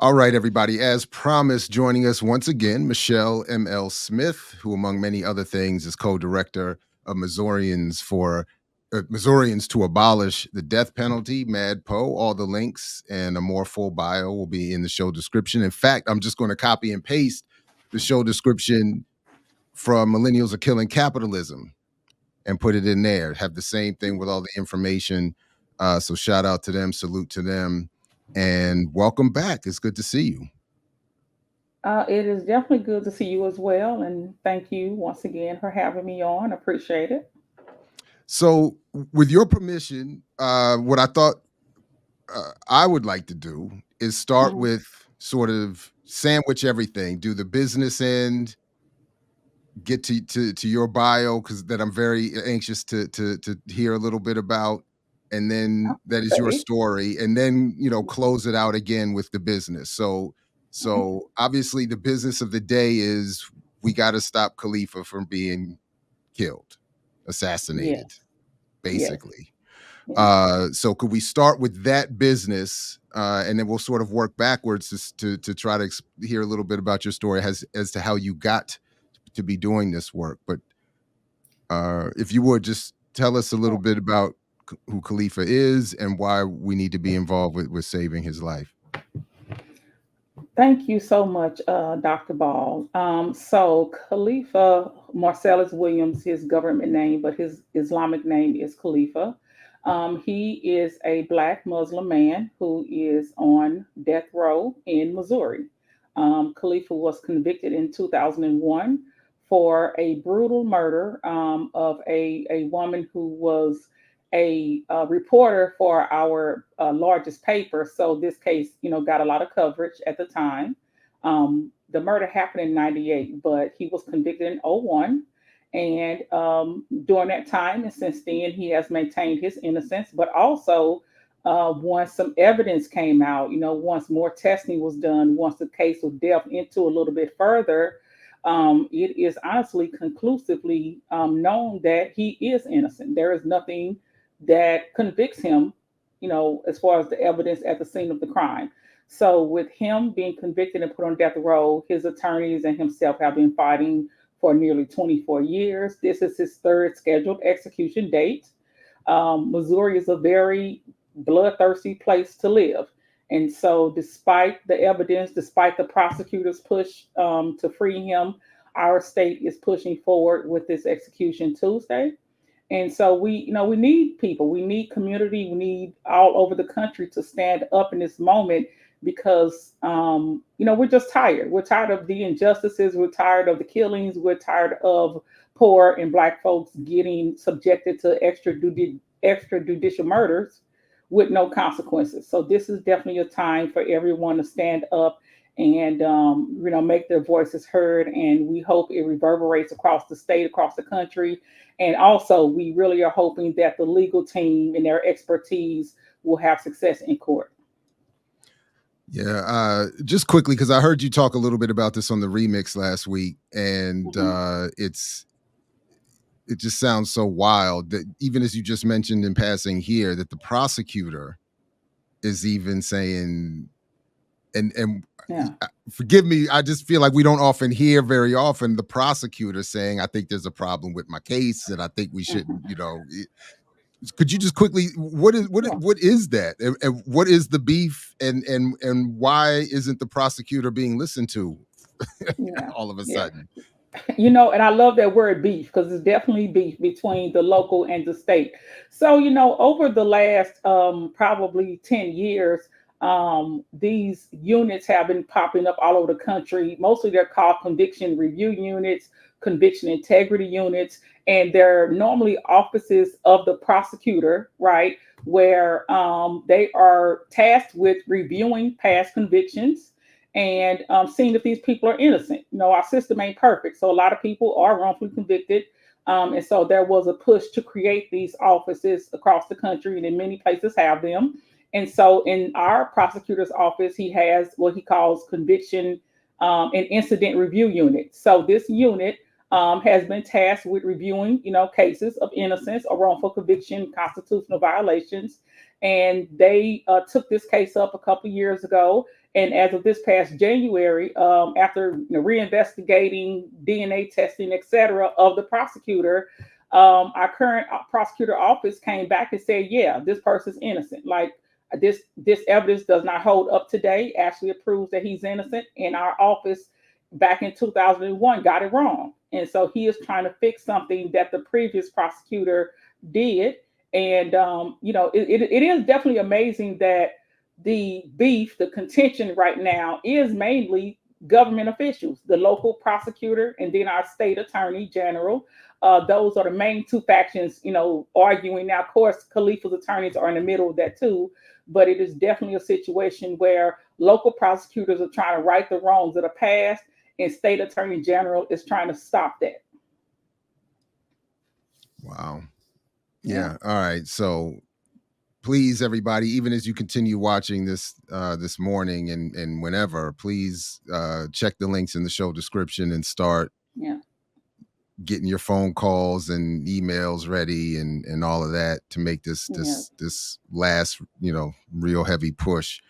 All right, everybody. As promised, joining us once again, Michelle M.L. Smith, who, among many other things, is co-director of Missourians to Abolish the Death Penalty, MADPO. All the links and a more full bio will be in the show description. In fact, I'm just going to copy and paste the show description from Millennials Are Killing Capitalism and put it in there. Have the same thing with all the information. So shout out to them, salute to them, and welcome back. It's good to see you. It is definitely good to see you as well, and thank you once again for having me on. Appreciate it. So, with your permission, what I thought I would like to do is start Mhm. with sort of sandwich everything, do the business end, get to your bio because that I'm very anxious to hear a little bit about, and then that is your Okay. story, and then close it out again with the business. So Mhm. so obviously the business of the day is we got to stop Khalifa from being killed, Yes. assassinated, Yes. basically. Yes. So could we start with that business, and then we'll sort of work backwards to try to hear a little bit about your story as to how you got to be doing this work. But if you would just tell us a little Sure. bit about who Khalifa is and why we need to be involved with saving his life. Thank you so much, Dr. Ball. So Khalifa Marcellus Williams, his government name, but his Islamic name is Khalifa. He is a Black Muslim man who is on death row in Missouri. Khalifa was convicted in 2001 for a brutal murder of a woman who was a reporter for our largest paper. So this case, got a lot of coverage at the time. The murder happened in 98, but he was convicted in '01. And during that time, and since then, he has maintained his innocence, but also once some evidence came out, once more testing was done, once the case was delved into a little bit further, it is honestly conclusively known that he is innocent. There is nothing that convicts him, as far as the evidence at the scene of the crime. So, with him being convicted and put on death row, his attorneys and himself have been fighting for nearly 24 years. This is his third scheduled execution date. Missouri is a very bloodthirsty place to live. And so, despite the evidence, despite the prosecutor's push to free him, our state is pushing forward with this execution Tuesday. And so we need people, we need community, we need all over the country to stand up in this moment because we're just tired. We're tired of the injustices. We're tired of the killings. We're tired of poor and Black folks getting subjected to extrajudicial murders with no consequences. So this is definitely a time for everyone to stand up and make their voices heard. And we hope it reverberates across the state, across the country. And also, we really are hoping that the legal team and their expertise will have success in court. Yeah, just quickly because I heard you talk a little bit about this on the remix last week, and Mhm. it just sounds so wild that even as you just mentioned in passing here, that the prosecutor is even saying, and Yeah. forgive me, I just feel like we don't often hear very often the prosecutor saying, "I think there's a problem with my case, and I think we shouldn't," Mhm. could you just quickly Sure. what is that, and what is the beef, and why isn't the prosecutor being listened to Yeah. all of a Yeah. sudden? And I love that word beef because it's definitely beef between the local and the state. So, over the last probably 10 years, these units have been popping up all over the country. Mostly they're called conviction review units, conviction integrity units, and they're normally offices of the prosecutor, right? Where they are tasked with reviewing past convictions and seeing if these people are innocent. Our system ain't perfect, so a lot of people are wrongfully convicted. And so there was a push to create these offices across the country, and in many places have them. And so in our prosecutor's office, he has what he calls conviction and incident review unit. So this unit has been tasked with reviewing, cases of innocence or wrongful conviction, constitutional violations. And they took this case up a couple years ago, And as of this past January, after reinvestigating DNA testing, etc., of the prosecutor, our current prosecutor office came back and said, yeah, this person's innocent. Like this evidence does not hold up today. Actually, it proves that he's innocent. And our office back in 2001 got it wrong. And so he is trying to fix something that the previous prosecutor did. And it is definitely amazing that the beef, the contention right now is mainly government officials, the local prosecutor, and then our state attorney general. Those are the main two factions, arguing. Now, of course, Khalifa's attorneys are in the middle of that too, but it is definitely a situation where local prosecutors are trying to right the wrongs of the past, and state attorney general is trying to stop that. Wow. Yeah, Yeah. All right. So please, everybody, even as you continue watching this morning and whenever, please check the links in the show description and start yeah, getting your phone calls and emails ready and all of that to make this yeah, this last real heavy push,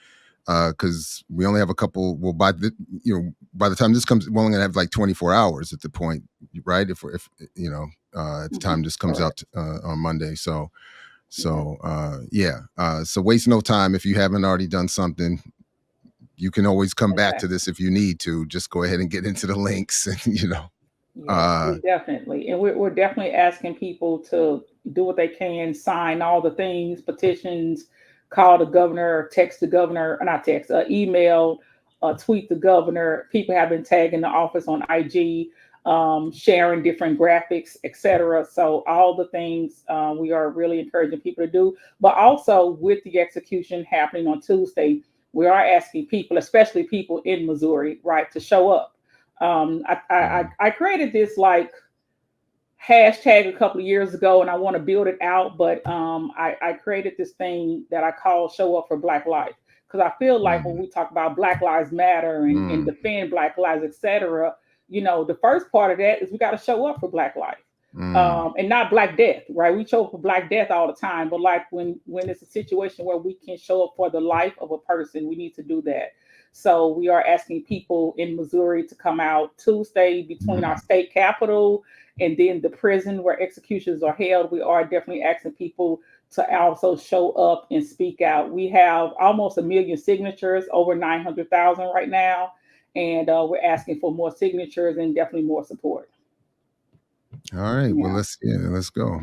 because we only have a couple. Well, by the time this comes, we're only gonna have like 24 hours at the point, right? If at the time this comes correct. out on Monday. So Yeah, yeah. So waste no time. If you haven't already done something, you can always come back to exactly. this if you need to. Just go ahead and get into the links and Yeah, uh we definitely, and we're definitely asking people to do what they can, sign all the things, petitions, call the governor, text the governor, not text, email, tweet the governor. People have been tagging the office on IG, sharing different graphics, etc. So all the things we are really encouraging people to do. But also with the execution happening on Tuesday, we are asking people, especially people in Missouri, right, to show up. I created this like hashtag a couple of years ago, and I want to build it out. But I created this thing that I call "Show Up for Black Life" because I feel like when mm, we talk about Black Lives Matter and mm, defend Black lives, etc., the first part of that is we got to show up for Black life. mm. And not Black death, right? We show up for Black death all the time, but like when it's a situation where we can show up for the life of a person, we need to do that. So we are asking people in Missouri to come out Tuesday between our Mm. state capitol and then the prison where executions are held. We are definitely asking people to also show up and speak out. We have almost 1 million signatures, over 900,000 right now, and we're asking for more signatures and definitely more support. All right. Well, Yeah. let's go.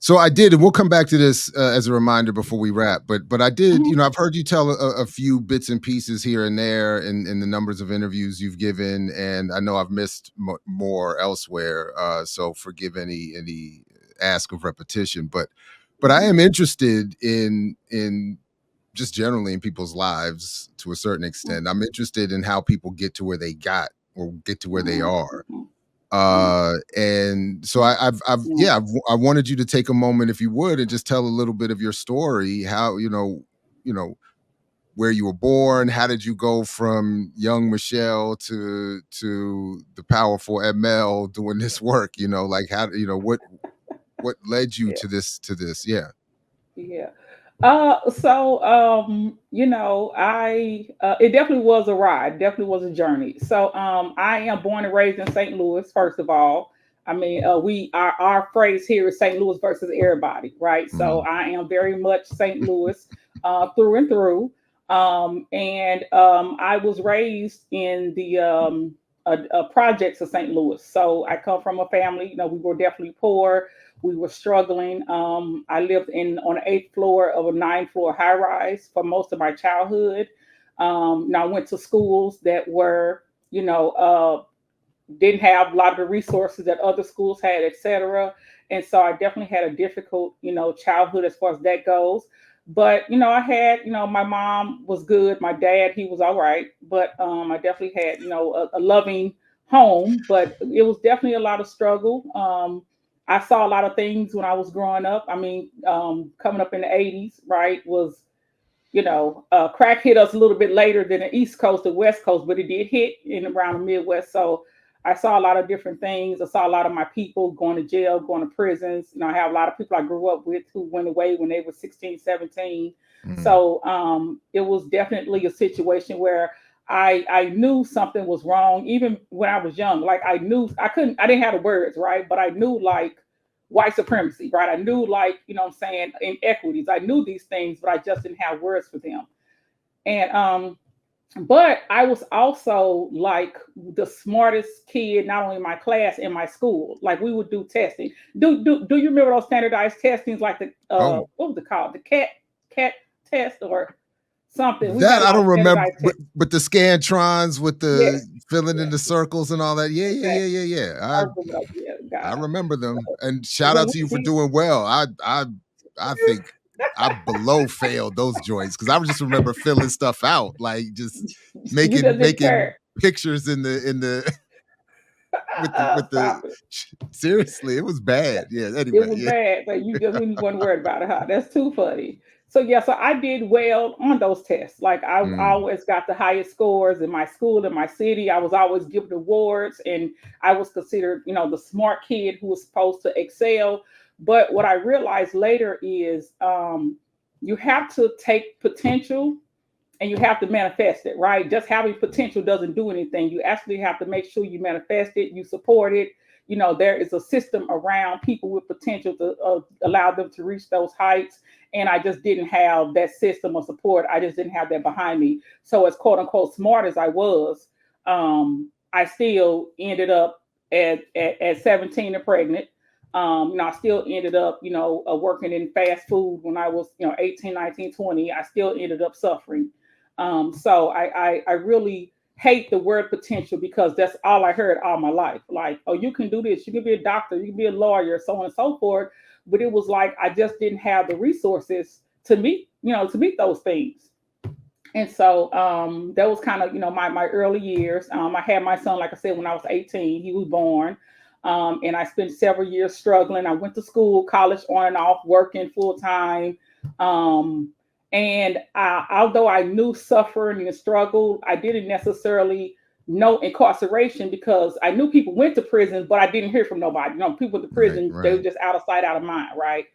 So I did, and we'll come back to this as a reminder before we wrap. But I did, Mhm. I've heard you tell a few bits and pieces here and there in the numbers of interviews you've given, and I know I've missed more elsewhere. So forgive any ask of repetition, but I Mhm. am interested in just generally in people's lives to a certain extent. I'm interested in how people get to where they got or get to where they Mhm. are. Mhm. Yeah. And so I've Yeah. yeah, I wanted you to take a moment, if you would, and just tell a little bit of your story, how you know where you were born, how did you go from young Michelle to the powerful ML doing this work, like how what led you Yeah. to this, yeah. Yeah. I it definitely was a ride, definitely was a journey. So I am born and raised in St. Louis, first of all. I mean, our phrase here is St. Louis versus everybody, right? So Mm, I am very much St. Louis through and through. And I was raised in the projects of St. Louis. So I come from a family, we were definitely poor, we were struggling. I lived on the eighth floor of a 9-floor high rise for most of my childhood. Now I went to schools that were, didn't have a lot of the resources that other schools had, etc. And so I definitely had a difficult, childhood as far as that goes. But I had, my mom was good. My dad, he was all right. But I definitely had, a loving home. But it was definitely a lot of struggle. I saw a lot of things when I was growing up. I mean, coming up in the '80s, right, was crack hit us a little bit later than the East Coast or West Coast, but it did hit in around the Midwest. So I saw a lot of different things. I saw a lot of my people going to jail, going to prisons. I have a lot of people I grew up with who went away when they were 16, 17. Mm. So it was definitely a situation where I knew something was wrong even when I was young. Like I knew I didn't have the words, right? But I knew like white supremacy, right? I knew like, I'm saying, inequities. I knew these things, but I just didn't have words for them. And but I was also like the smartest kid, not only in my class, in my school. Like we would do testing. Do you remember those standardized testings like the Oh, what was it called? The cat test or something. We that had a I lot of don't remember, standardized tests. but the scantrons with the Yes, filling in yes, the circles and all that. Yeah, yeah, yeah, exactly. yeah, yeah. I remember those. Yeah, I God. remember them. And shout When out to you we for did, doing well. I think I below failed those joints because I just remember filling stuff out, like just you making just didn't making care. pictures in the with the Stop it. seriously, it was bad. Yeah. It Anyway, was yeah. bad, but you just when you weren't worried about it, huh? That's too funny. So yeah, so I did well on those tests. Like I Mm, always got the highest scores in my school, in my city. I was always given awards, and I was considered, the smart kid who was supposed to excel. But what I realized later is you have to take potential and you have to manifest it, right? Just having potential doesn't do anything. You actually have to make sure you manifest it, you support it. There is a system around people with potential to allow them to reach those heights. And I just didn't have that system of support. I just didn't have that behind me. So, as quote unquote smart as I was, I still ended up at 17 and pregnant. I still ended up, working in fast food when I was, 18, 19, 20. I still ended up suffering. So I really hate the word potential because that's all I heard all my life. Like, oh, you can do this, you can be a doctor, you can be a lawyer, so on and so forth. But it was like I just didn't have the resources to meet those things. And so that was kind of my early years. I had my son, like I said, when I was 18. He was born. And I spent several years struggling. I went to school, college on and off, working full time. Um, and although I knew suffering and struggle, I didn't necessarily know incarceration because I knew people went to prison, but I didn't hear from nobody. People in the right, prison, they were right. just out of sight, out of mind, right?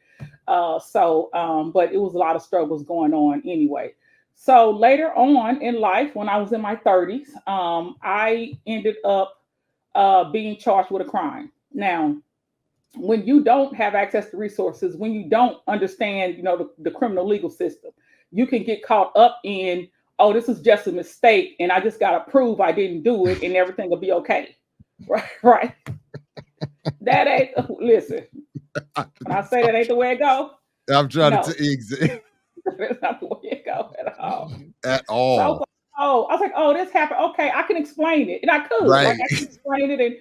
But it was a lot of struggles going on anyway. So later on in life, when I was in my 30s, I ended up being charged with a crime. Now, when you don't have access to resources, when you don't understand, the criminal legal system, you can get caught up in, oh, this is just a mistake, and I just got to prove I didn't do it, and everything will be okay. Right, right. That ain't. Listen, when I say that ain't the way it go, I'm trying no, to exit that's not the way it go at all. at So I was all. like, oh, this happened. Okay, I can explain it, and I could, like, Right. I can explain it, and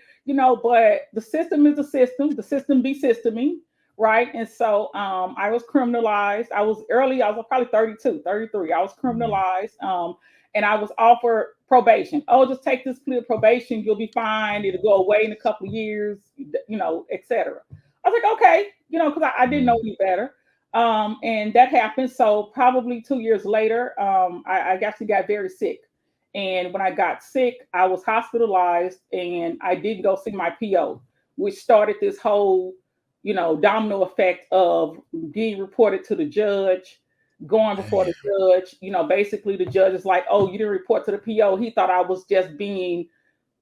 but the system is the system. The system be systeming, right? And so, I was criminalized. I was early. I was probably 32, 33. I was Mm, criminalized, and I was offered probation. Oh, just take this plea of probation. You'll be fine. It'll go away in a couple of years, etc. I was like, okay, because I didn't know mm. any better. And that happened. So probably 2 years later, I actually got very sick. And when I got sick, I was hospitalized and I didn't go see my PO, which started this whole, domino effect of being reported to the judge, going before the Damn. judge. Basically the judge is like, oh, you didn't report to the PO. He thought I was just being,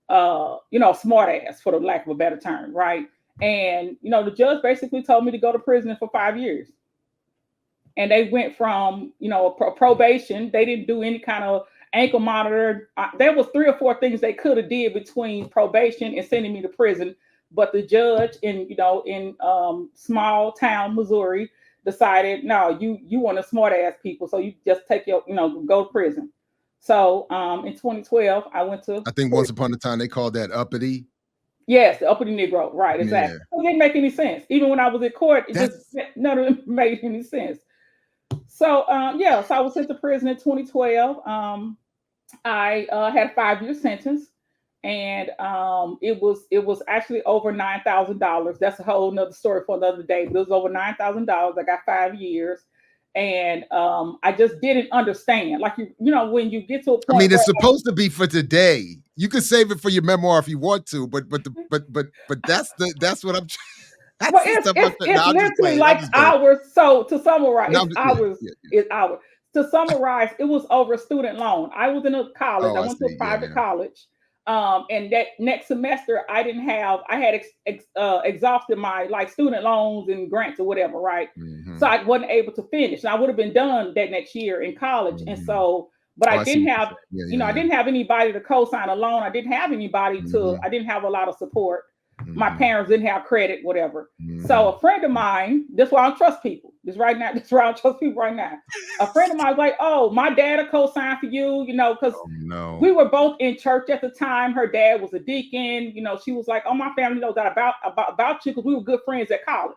smart ass, for the lack of a better term, right? And, the judge basically told me to go to prison for 5 years, and they went from probation. They didn't do any kind of ankle monitor. There was 3 or 4 things they could have did between probation and sending me to prison, but the judge in small town Missouri decided, no, you want to smart ass people, so you just take your go to prison. So in 2012 I went to I think once prison. upon a time they called that uppity. Yes, the uppity Negro, right? Yeah. Exactly. It didn't make any sense. Even when I was in court, it just That's none of it made any sense. So yeah, so I was sent to prison in 2012. I had a 5 year sentence, and it was actually over $9,000. That's a whole nother story for another day. But it was over $9,000. I got 5 years, and I just didn't understand. Like when you get to a I point mean, where it's supposed to be for today. You can save it for your memoir if you want to, but that's what I'm well, that's the it's stuff I'm it's no, it's I'm just literally playing. I'm like just playing. hours. So to summarize, No, it's I'm just, yeah, hours. yeah, yeah. It's hours. to summarize, it was over a student loan. I was in a college. I Oh, I went to a see. Yeah, private yeah. college. And that next semester, I didn't have. I had exhausted my like student loans and grants or whatever, right? So Hmm. I wasn't able to finish, and I would have been done that next year in college. And Hmm. so, but Oh, I I see didn't what you're have, saying. Yeah, you know, I yeah, didn't have anybody to co-sign a loan. I didn't have anybody yeah. to. Hmm. I didn't have a lot of support. My Hmm. parents didn't have credit, whatever. So Hmm. a friend of mine, this why I don't trust people. This right now, this why I don't trust people right now. A friend of mine was like, "Oh, my dad will co-sign for you," you know, because Oh no. we were both in church at the time. Her dad was a deacon. You know, she was like, "Oh, my family knows that about you," because we were good friends at college.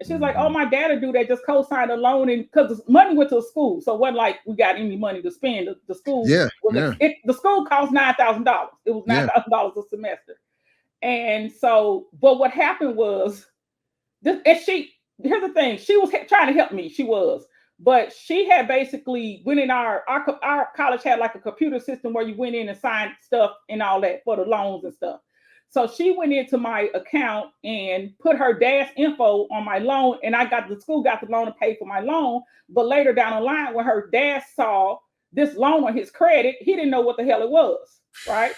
And she was like, "Oh, Hmm. my dad will do that. Just co-sign a loan, and because the money went to the school, so it wasn't like we got any money to spend. The school Yeah, was yeah, the school cost $9,000. It was nine yeah. thousand dollars a semester. And so, but what happened was this, and she, here's the thing, she was trying to help me. She was, but she had basically went in our college had like a computer system where you went in and signed stuff and all that for the loans and stuff. So she went into my account and put her dad's info on my loan, and the school got the loan to pay for my loan. But later down the line, when her dad saw this loan on his credit, he didn't know what the hell it was, right?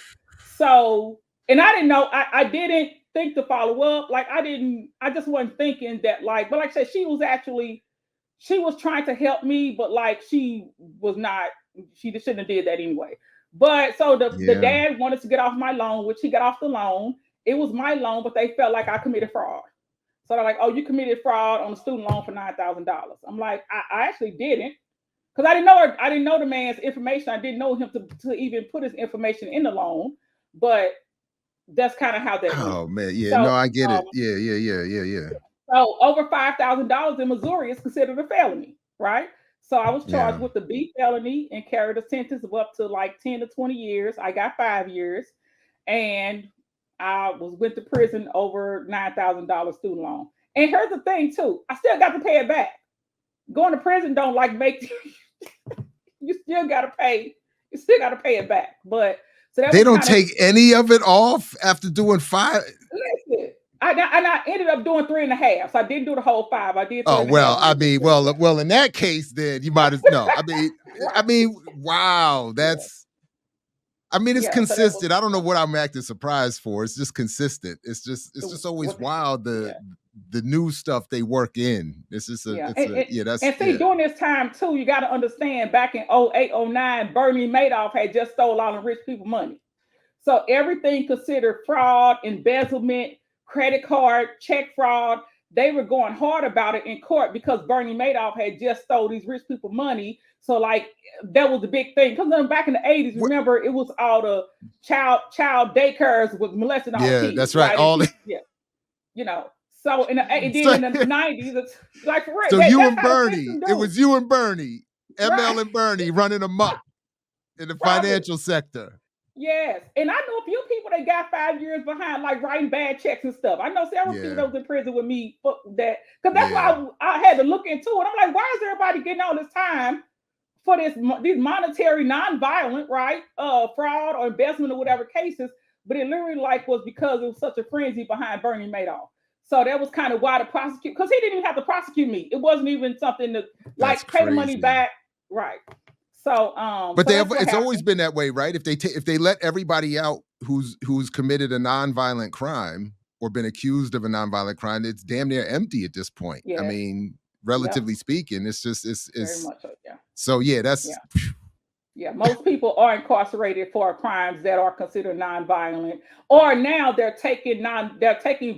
So, and I didn't know, I didn't think to follow up. Like I just wasn't thinking that, like, but like I said, she was trying to help me, but like she was not, she just shouldn't have did that anyway. But so the Yeah. dad wanted to get off my loan, which he got off the loan. It was my loan, but they felt like I committed fraud. So they're like, "Oh, you committed fraud on a student loan for $9,000." I'm like, I actually didn't, because I didn't know the man's information. I didn't know him to even put his information in the loan. But that's kind of how that went. Oh man. Yeah. So, No, I get um, it. Yeah. Yeah. Yeah. Yeah. Yeah. so over $5,000 in Missouri is considered a felony, right? So I was charged Yeah. with the B felony and carried a sentence of up to like 10 to 20 years. I got 5 years, and I went to prison over $9,000 student loan. And here's the thing too, I still got to pay it back. Going to prison don't like make you still got to pay. You still got to pay it back. But so that They was don't kind of, take any of it off after doing five. listen. I ended up doing 3.5. So I didn't do the whole 5. I did three Oh and a half. well, And I I did mean, three. Yeah. well, in that case, then you might as no. I Right. mean, wow, Yeah. that's. I mean, it's Yeah. So that was, consistent. I don't know yeah. what I'm acting surprised for. It's just consistent. It's just always wild Yeah. the new stuff they work in. It's just Yeah. it's a yeah. That's And see, yeah. during this time too, you got to understand back in 08, 09, Bernie Madoff had just stole all the rich people money. So everything considered fraud, embezzlement, credit card, check fraud, they were going hard about it in court because Bernie Madoff had just stole these rich people money. So like that was the big thing. Because then back in the 80s, What, remember it was all the child daycares was molesting all the yeah, kids, that's right. right? And All people, yeah, you know. So and then so, in the 90s, it's like for real, so you that's and how the Bernie, system it do. was you and Bernie, Right. ML and Bernie running amok in the Probably. financial sector. Yes, and I know a few people that got 5 years behind, like writing bad checks and stuff. I know several people Yeah, that was in prison with me for that, because that's yeah. why I had to look into it. I'm like, why is everybody getting all this time for these monetary, non-violent, right, fraud or investment or whatever cases? But it literally like was because it was such a frenzy behind Bernie Madoff. So that was kind of why the prosecute, because he didn't even have to prosecute me. It wasn't even something to That's like pay the money crazy. back, right? So But so they have, that's what it's always happened. been that way, right? If they let everybody out who's committed a nonviolent crime or been accused of a nonviolent crime, it's damn near empty at this point. I Yes. mean, Yep. relatively speaking, it's just Very it's much so. Yeah. so yeah, that's Yeah. Yeah. Most people are incarcerated for crimes that are considered nonviolent, or now they're taking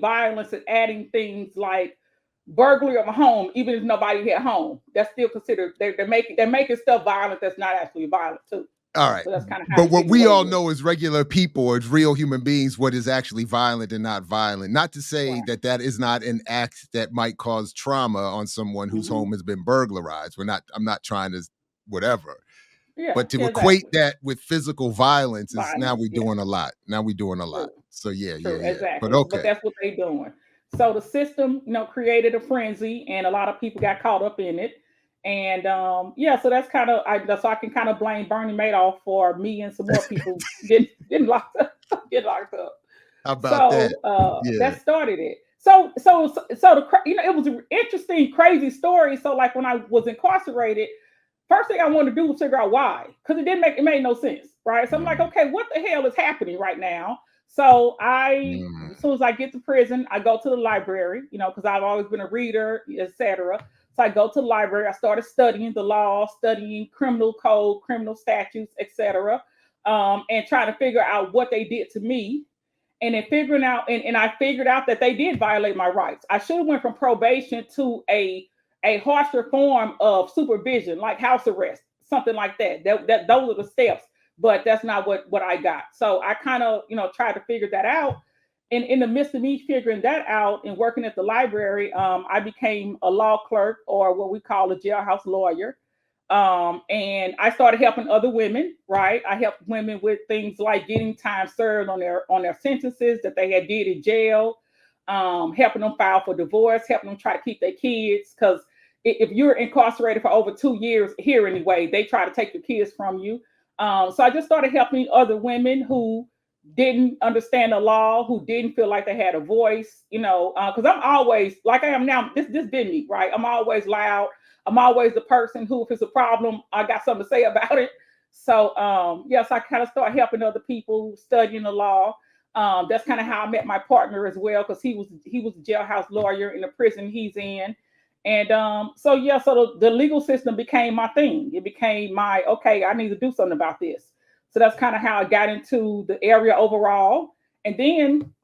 violence and adding things like burglary of a home, even if nobody hit home. That's still considered they're making stuff violent that's not actually violent too. all right. So that's kind of how But they're what getting we away all with it. know as regular people, as real human beings, what is actually violent and not violent. Not to say Right. that that is not an act that might cause trauma on someone whose Hmm. home has been burglarized. We're not. I'm not trying to whatever. Yeah. But to Yeah. equate Exactly. that with physical violence is now Violence. we Yeah. doing a lot. Now we doing a lot. True. So yeah, yeah, True, yeah. But exactly. But okay. that's what they're doing. So the system, created a frenzy, and a lot of people got caught up in it. And yeah, so that's kind of so I can kind of blame Bernie Madoff for me and some more people getting locked up, get locked up. How about that? So Yeah. that started it. So it was an interesting, crazy story. So like when I was incarcerated, first thing I wanted to do was figure out why, because it made no sense, right? So I'm like, Mm, okay, what the hell is happening right now? So mm, as soon as I get to prison, I go to the library, because I've always been a reader, etc. So I go to the library. I started studying the law, studying criminal code, criminal statutes, etc., and trying to figure out what they did to me. And then figuring out, and I figured out that they did violate my rights. I should have went from probation to a harsher form of supervision, like house arrest, something like that. That those are the steps, but that's not what I got. So I kind of tried to figure that out. And in the midst of me figuring that out and working at the library, I became a law clerk, or what we call a jailhouse lawyer. And I started helping other women. Right, I helped women with things like getting time served on their sentences that they had did in jail, helping them file for divorce, helping them try to keep their kids, because if you're incarcerated for over 2 years here anyway, they try to take your kids from you. So I just started helping other women who didn't understand the law, who didn't feel like they had a voice, because I'm always like I am now. This been me, right? I'm always loud. I'm always the person who, if it's a problem, I got something to say about it. So yes, I kind of started helping other people studying the law. That's kind of how I met my partner as well, because he was a jailhouse lawyer in the prison he's in. And so yeah, so the legal system became my thing. It became my, okay, I need to do something about this. So that's kind of how I got into the area overall. And then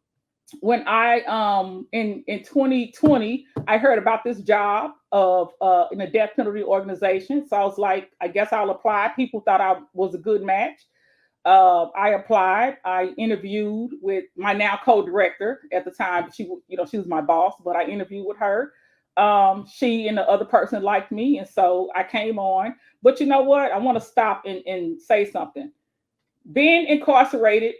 when I in 2020, I heard about this job of in a death penalty organization. So I was like, I guess I'll apply. People thought I was a good match. I applied. I interviewed with my now co-director at the time. She was my boss, but I interviewed with her. She and the other person liked me, and so I came on. But you know what? I want to stop and say something. Being incarcerated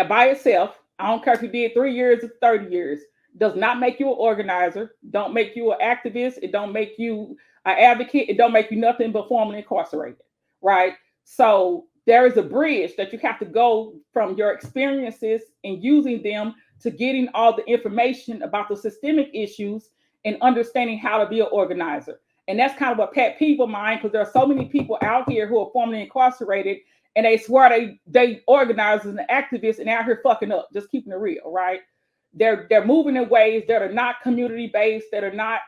by itself, I don't care if you did 3 years or 30 years, does not make you an organizer, don't make you an activist, it don't make you an advocate, it don't make you nothing but formally incarcerated, right? So there is a bridge that you have to go from your experiences and using them to getting all the information about the systemic issues and understanding how to be an organizer. And that's kind of a pet peeve of mine, because there are so many people out here who are formally incarcerated and they swear they organizers and activists and out here fucking up, just keeping it real, right? They're moving in ways that are not community based, that are not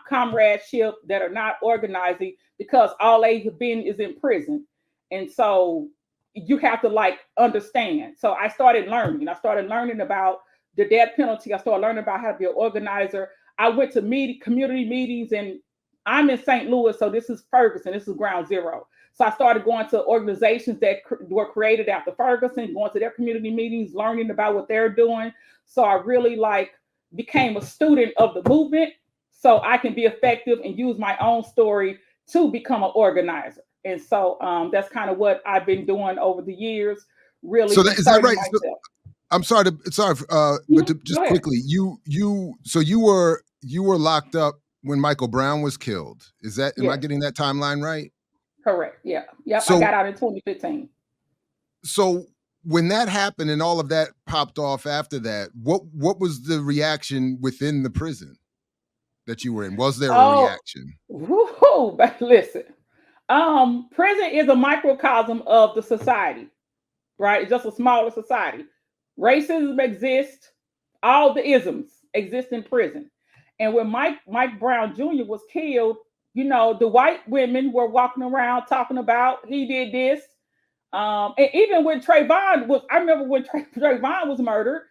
comradeship, that are not organizing, because all they have been is in prison. And so you have to like understand. So I started learning. I started learning about the death penalty. I started learning about how to be an organizer. I went to community meetings, and I'm in St. Louis, so this is Ferguson. This is ground zero. So I started going to organizations that were created after Ferguson, going to their community meetings, learning about what they're doing. So I really like became a student of the movement, so I can be effective and use my own story to become an organizer. And so that's kind of what I've been doing over the years, so really is that inserting right? So, myself. I'm sorry but Go just ahead. quickly, so you were locked up when Michael Brown was killed. Am I Yes, getting that timeline right? correct. Yeah. Yep. I So got out in 2015. so when that happened and all of that popped off after that, what was the reaction within the prison that you were in? Was there a Oh, reaction? woohoo, but listen. Prison is a microcosm of the society, right? It's just a smaller society. Racism exists, all the isms exist in prison. And when Mike Brown Jr. was killed, the white women were walking around talking about he did this. And even when Trayvon was, I remember when Trayvon was murdered,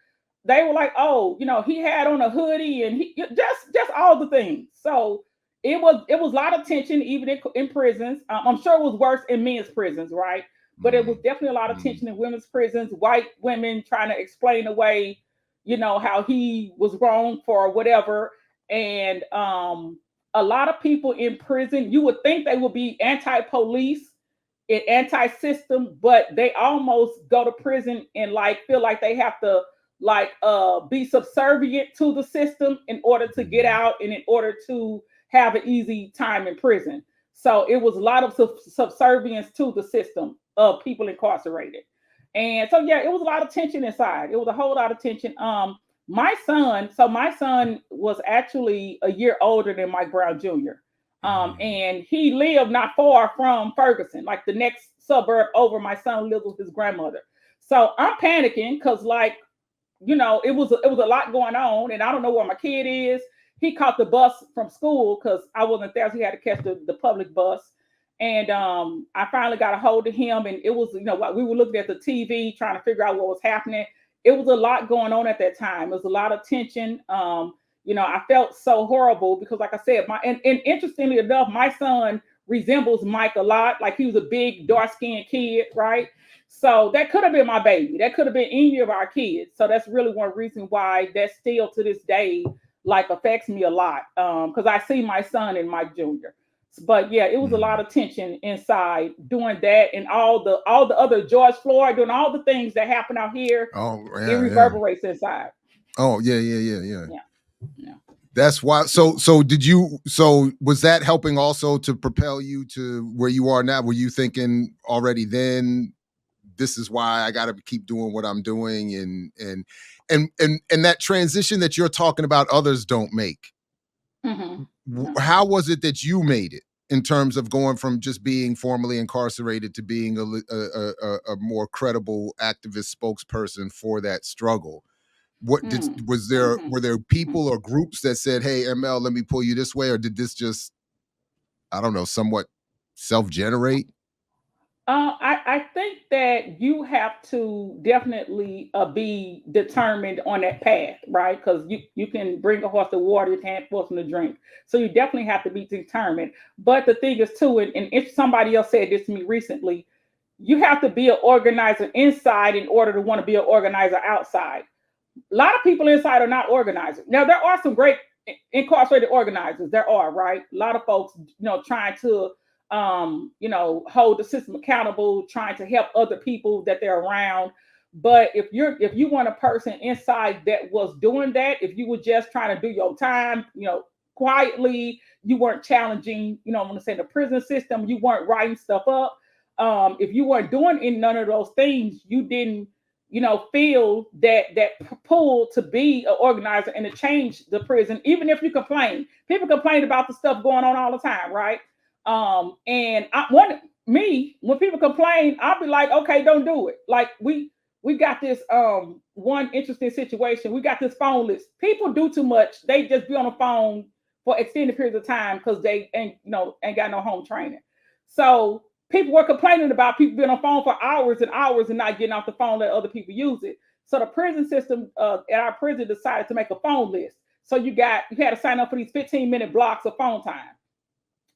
they were like, "Oh, he had on a hoodie and he just all the things." So it was a lot of tension even in prisons. I'm sure it was worse in men's prisons, right? But it was Mm, definitely a lot of mm, tension in women's prisons. White women trying to explain away, how he was wrong for whatever, and a lot of people in prison. You would think they would be anti-police, anti-system, but they almost go to prison and like feel like they have to like be subservient to the system in order to get mm. out and in order to have an easy time in prison. So it was a lot of subservience to the system of people incarcerated. And so yeah, it was a lot of tension inside. It was a whole lot of tension. My son was actually a year older than Mike Brown Jr. And he lived not far from Ferguson, like the next suburb over. My son lived with his grandmother. So I'm panicking because, like, it was a lot going on, and I don't know where my kid is. He caught the bus from school because I wasn't there, so he had to catch the public bus. And I finally got a hold of him, and it was, what we were looking at the TV trying to figure out what was happening. It was a lot going on at that time. It was a lot of tension. I felt so horrible because, like I said, and interestingly enough, my son resembles Mike a lot. Like, he was a big, dark-skinned kid, right? So that could have been my baby. That could have been any of our kids. So that's really one reason why that still to this day, like, affects me a lot. Because I see my son in Mike Jr. But yeah, it was a lot of tension inside doing that, and all the other George Floyd doing all the things that happen out here. Oh It yeah, yeah. reverberates inside. Oh yeah. Yeah, yeah. That's why. So was that helping also to propel you to where you are now? Were you thinking already then, this is why I got to keep doing what I'm doing, and that transition that you're talking about others don't make? Mm-hmm. How was it that you made it in terms of going from just being formally incarcerated to being a more credible activist spokesperson for that struggle? Were there people or groups that said, "Hey, ML, let me pull you this way," or did this just, I don't know, somewhat self-generate? I think that you have to definitely be determined on that path, right? Because you can bring a horse to water, you can't force him to drink. So you definitely have to be determined. But the thing is too, and if somebody else said this to me recently, you have to be an organizer inside in order to want to be an organizer outside. A lot of people inside are not organizers. Now, there are some great incarcerated organizers. There are, right? A lot of folks, trying to, hold the system accountable, trying to help other people that they're around. But if you want a person inside that was doing that, if you were just trying to do your time, quietly, you weren't challenging, I'm going to say, the prison system, you weren't writing stuff up. If you weren't doing in none of those things, you didn't feel that pull to be an organizer and to change the prison. Even if you complain, people complain about the stuff going on all the time, right? And when people complain, I'll be like, okay, don't do it. Like, we got this one interesting situation. We got this phone list. People do too much. They just be on the phone for extended periods of time because they ain't got no home training. So people were complaining about people being on the phone for hours and hours and not getting off the phone, let other people use it. So the prison system at our prison decided to make a phone list. So you had to sign up for these 15-minute blocks of phone time.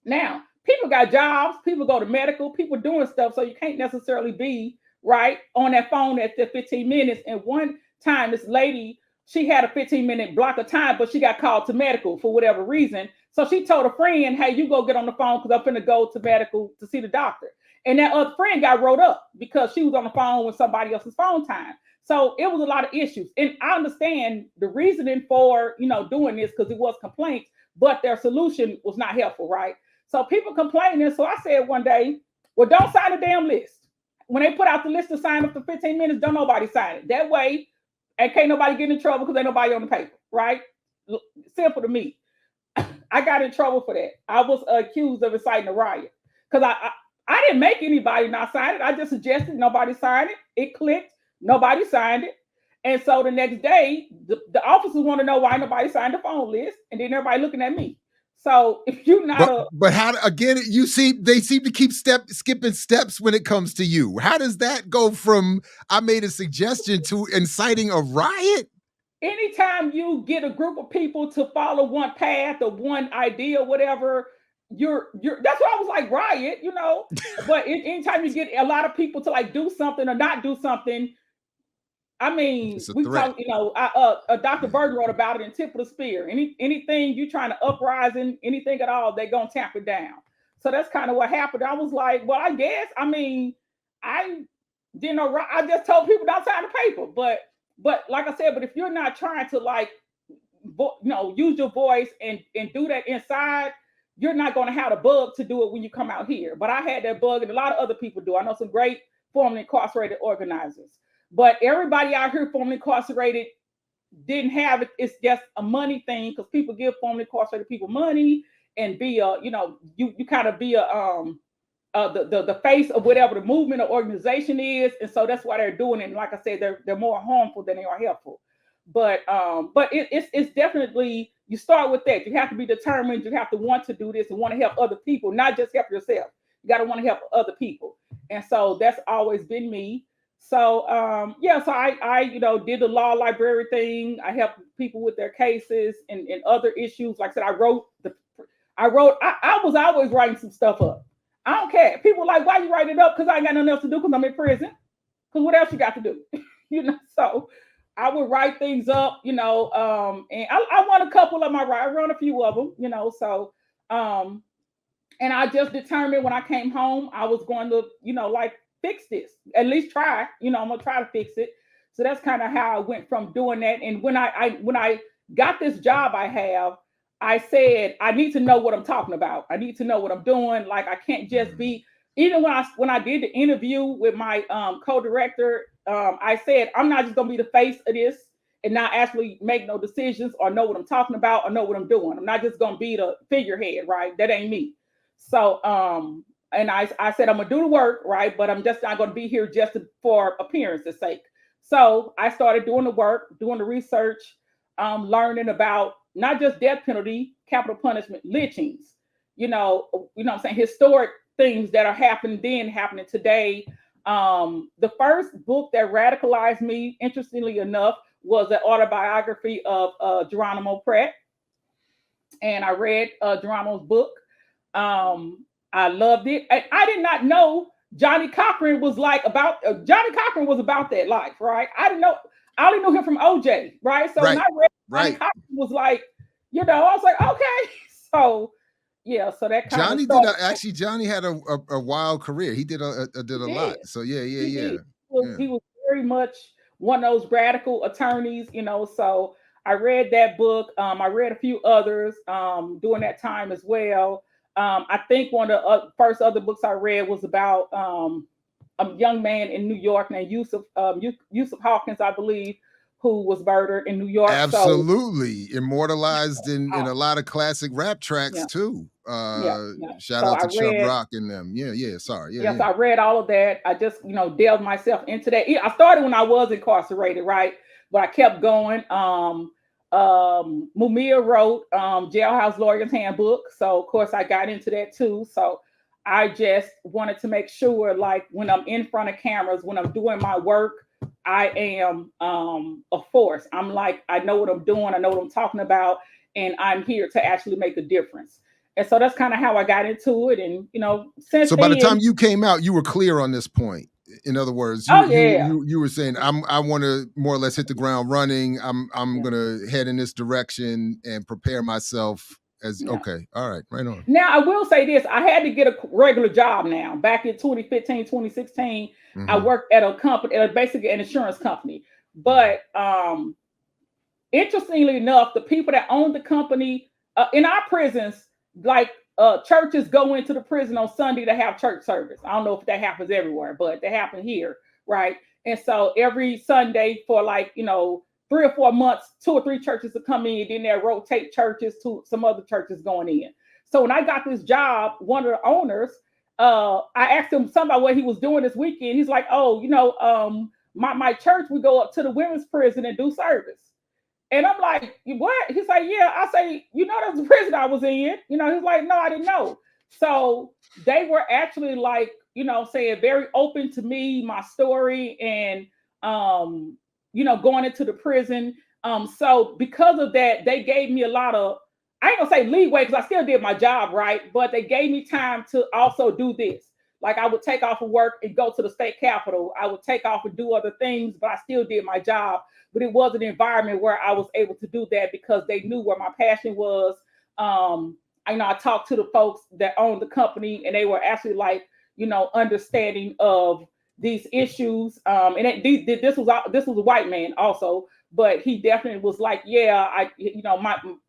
Now, people got jobs, people go to medical, people doing stuff, so you can't necessarily be right on that phone at the 15 minutes. And one time, this lady, she had a 15-minute block of time, but she got called to medical for whatever reason. So she told a friend, hey, you go get on the phone because I'm finna go to medical to see the doctor. And that other friend got wrote up because she was on the phone with somebody else's phone time. So it was a lot of issues. And I understand the reasoning for, doing this because it was complaints, but their solution was not helpful, right? So people complaining. So I said one day, well, don't sign the damn list. When they put out the list to sign up for 15 minutes, don't nobody sign it. That way, and can't nobody get in trouble because ain't nobody on the paper, right? Simple to me. I got in trouble for that. I was accused of inciting a riot because I didn't make anybody not sign it. I just suggested nobody sign it. It clicked. Nobody signed it. And so the next day, the officers want to know why nobody signed the phone list. And then everybody looking at me. So if you're not but how again, they seem to keep skipping steps when it comes to you. How does that go from I made a suggestion to inciting a riot? Anytime you get a group of people to follow one path or one idea, whatever, you're that's why I was like riot, But anytime you get a lot of people to like do something or not do something, I mean, we talk, Dr. Berg wrote about it in Tip of the Spear. Anything you trying to uprising, anything at all, they're gonna tamp it down. So that's kind of what happened. I was like, well, I guess, I didn't know. I just told people not sign the paper, but like I said, but if you're not trying to like, use your voice and do that inside, you're not going to have the bug to do it when you come out here. But I had that bug, and a lot of other people do. I know some great formerly incarcerated organizers. But everybody out here formerly incarcerated didn't have it. It's just a money thing because people give formerly incarcerated people money and be a, you kind of be a the face of whatever the movement or organization is, and so that's why they're doing it. And like I said, they're more harmful than they are helpful. But it's definitely, you start with that. You have to be determined. You have to want to do this and want to help other people, not just help yourself. You got to want to help other people, and so that's always been me. So yeah, so I did the law library thing. I helped people with their cases and other issues. Like I said, I was always writing some stuff up. I don't care. People are like, why you writing it up? Because I ain't got nothing else to do because I'm in prison. Because what else you got to do? So I would write things up, and I won a couple of my, I run a few of them, so, and I just determined when I came home, I was going to, like fix this, at least try, I'm going to try to fix it. So that's kind of how I went from doing that. And when I got this job I have, I said, I need to know what I'm talking about. I need to know what I'm doing. Like, I can't just be, even when I did the interview with my co-director, I said, I'm not just going to be the face of this and not actually make no decisions or know what I'm talking about or know what I'm doing. I'm not just going to be the figurehead, right? That ain't me. So, and I said, I'm going to do the work, right? But I'm just not going to be here just for appearance's sake. So I started doing the work, doing the research, learning about not just death penalty, capital punishment, lynchings, what I'm saying, historic things that are happening then, happening today. The first book that radicalized me, interestingly enough, was the autobiography of Geronimo Pratt. And I read Geronimo's book. I loved it. I did not know Johnny Cochran was like about Johnny Cochran was about that life, right? I didn't know. I only knew him from OJ, right? So when I read Johnny Cochran was like, I was like, okay. So yeah, so that kind Johnny of did actually. Johnny had a wild career. He did a lot. So yeah. He was very much one of those radical attorneys, So I read that book. I read a few others during that time as well. I think one of the first other books I read was about a young man in New York named Yusuf Hawkins, I believe, who was murdered in New York. Absolutely. Immortalized in a lot of classic rap tracks too. Shout out to Chubb Rock and them. Sorry. So I read all of that. I just, delved myself into that. I started when I was incarcerated, right? But I kept going. Mumia wrote Jailhouse Lawyer's Handbook. So of course I got into that too. So I just wanted to make sure, like, when I'm in front of cameras, when I'm doing my work, I am a force. I'm like, I know what I'm doing. I know what I'm talking about. And I'm here to actually make a difference. And so that's kind of how I got into it. And, since by the time you came out, you were clear on this point. In other words, you were saying, I want to more or less hit the ground running. I'm going to head in this direction and prepare myself as, okay. All right. Right on. Now, I will say this. I had to get a regular job now. Back in 2015, 2016, I worked at a company, basically an insurance company. But interestingly enough, the people that own the company in our prisons, like churches go into the prison on Sunday to have church service. I don't know if that happens everywhere, but they happen here, right? And so every Sunday for 3 or 4 months, 2 or 3 churches will come in, then they'll rotate churches to some other churches going in. So when I got this job, one of the owners, I asked him something about what he was doing this weekend. He's like, oh, my church, we go up to the women's prison and do service. And I'm like, what? He's like, yeah. I say, that's the prison I was in. He's like, no, I didn't know. So they were actually like, saying very open to me, my story, and, going into the prison. So because of that, they gave me a lot of, I ain't gonna say leeway because I still did my job, right? But they gave me time to also do this. Like, I would take off of work and go to the state capitol. I would take off and do other things, but I still did my job. But it was an environment where I was able to do that because they knew where my passion was. I talked to the folks that owned the company, and they were actually like, understanding of these issues. And this was a white man also, but he definitely was like, yeah,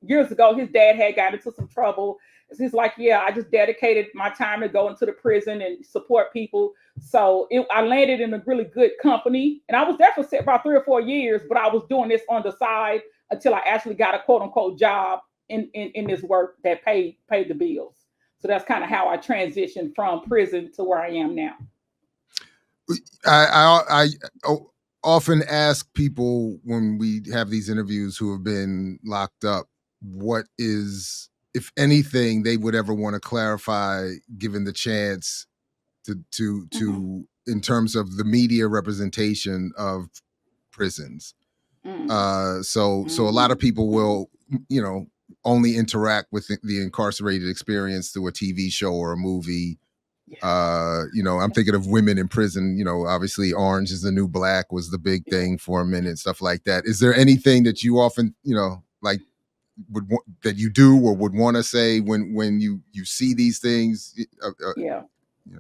years ago, his dad had got into some trouble. He's like, yeah, I just dedicated my time to go into the prison and support people. So I landed in a really good company, and I was there for about 3 or 4 years, but I was doing this on the side until I actually got a quote unquote job in this work that paid the bills. So that's kind of how I transitioned from prison to where I am now. I often ask people when we have these interviews who have been locked up, what is, if anything, they would ever want to clarify, given the chance, Mm-hmm. in terms of the media representation of prisons. So a lot of people Mm-hmm. will, you know, only interact with the incarcerated experience through a TV show or a movie. Yeah. You know, I'm thinking of women in prison. You know, obviously Orange is the New Black was the big Yeah. thing for a minute, stuff like that. Is there anything that you often, you know, like that you do or would want to say when you see these things? Yeah. Yeah,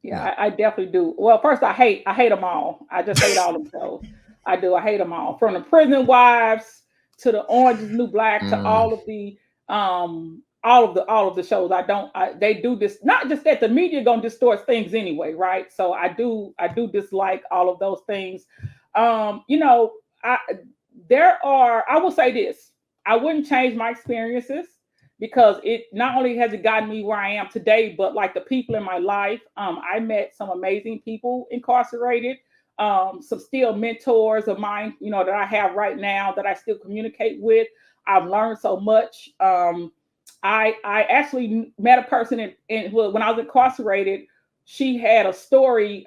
Yeah, yeah. I definitely do. Well, first I hate them all. I just hate all them shows. I do. I hate them all. From the Prison Wives to the Orange is the New Black to Mm, all of the shows. They do this, not just that the media gonna distort things anyway, right? So I do dislike all of those things. You know, I will say this. I wouldn't change my experiences because it not only has it gotten me where I am today, but like the people in my life. I met some amazing people incarcerated, some still mentors of mine, that I have right now that I still communicate with. I've learned so much. I actually met a person when I was incarcerated. She had a story.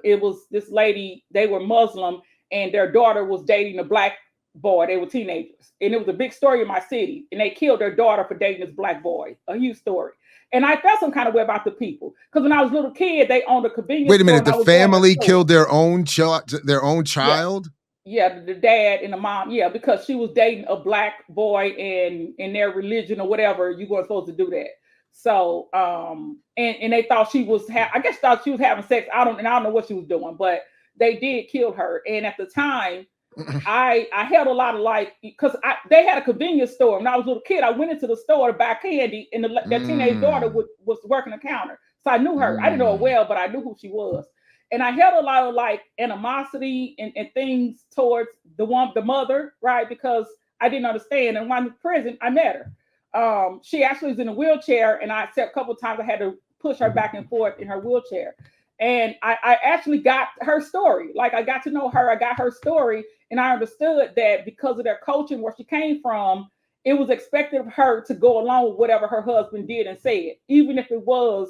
It was this lady. They were Muslim, and their daughter was dating a black boy. They were teenagers, and it was a big story in my city. And they killed their daughter for dating this black boy. A huge story. And I felt some kind of way about the people because when I was a little kid, they owned a convenience wait a store, minute. and The I would go in their family store. killed their own Yeah, child. yeah, the dad and the mom, yeah, because she was dating a black boy and in their religion or whatever, you weren't supposed to do that. So, and they thought I guess thought she was having sex. I don't know what she was doing, but they did kill her. And at the time, I held a lot of like because they had a convenience store. When I was a little kid, I went into the store to buy candy, and their teenage daughter Mm, was working the counter. So I knew her. I didn't know her mm. well, but I knew who she was. And I held a lot of like animosity and things towards the mother, right? Because I didn't understand. And when I was in prison, I met her. She actually was in a wheelchair, and I said a couple of times I had to push her back and forth in her wheelchair. And I actually got her story. Like I got to know her. I got her story, and I understood that because of their culture and where she came from, it was expected of her to go along with whatever her husband did and said, even if it was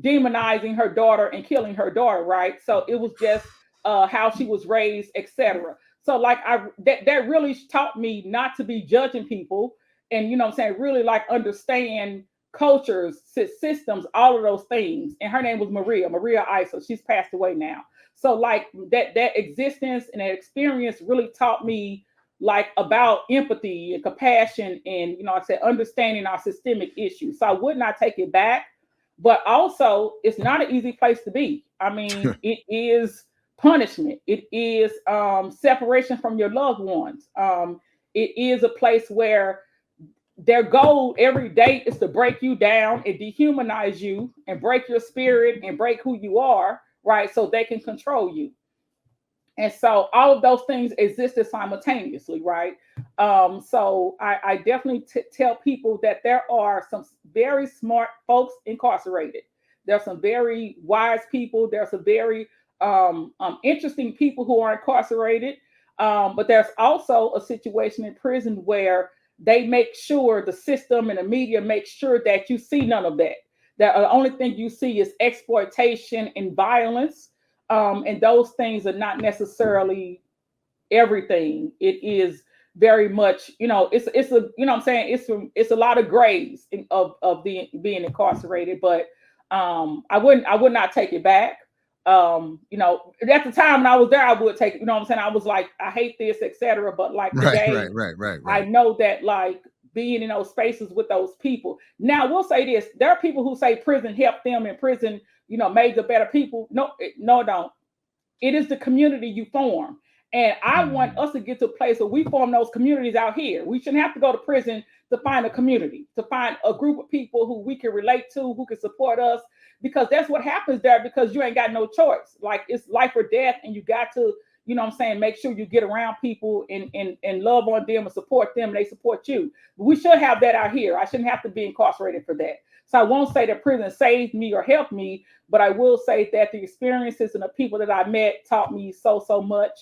demonizing her daughter and killing her daughter, right? So it was just how she was raised, etc. So like that really taught me not to be judging people, and what I'm saying, really like understand cultures, systems, all of those things. And her name was Maria Isa. She's passed away now. So like that existence and that experience really taught me like about empathy and compassion and like I said, understanding our systemic issues. So I would not take it back, but also it's not an easy place to be. I mean, it is punishment. It is separation from your loved ones. It is a place where their goal every day is to break you down and dehumanize you and break your spirit and break who you are, right? So they can control you. And so all of those things existed simultaneously, right? So I definitely tell people that there are some very smart folks incarcerated. There are some very wise people. There's some very interesting people who are incarcerated. But there's also a situation in prison where they make sure the system and the media make sure that you see none of that. That the only thing you see is exploitation and violence, and those things are not necessarily everything. It is very much, it's a, what I'm saying, it's a lot of grays of being incarcerated. But I would not take it back. At the time when I was there, I would take it. You know what I'm saying? I was like, I hate this, etc. But like Right, today, right, right, right, I right. know that like being in those spaces with those people. Now, we'll say this: there are people who say prison helped them, and prison, made the better people. No, no, it don't. It is the community you form. And I want Mm. us to get to a place where we form those communities out here. We shouldn't have to go to prison to find a community, to find a group of people who we can relate to, who can support us, because that's what happens there because you ain't got no choice. Like it's life or death, and you got to, you know what I'm saying, make sure you get around people and love on them and support them and they support you. We should have that out here. I shouldn't have to be incarcerated for that. So I won't say that prison saved me or helped me, but I will say that the experiences and the people that I met taught me so much.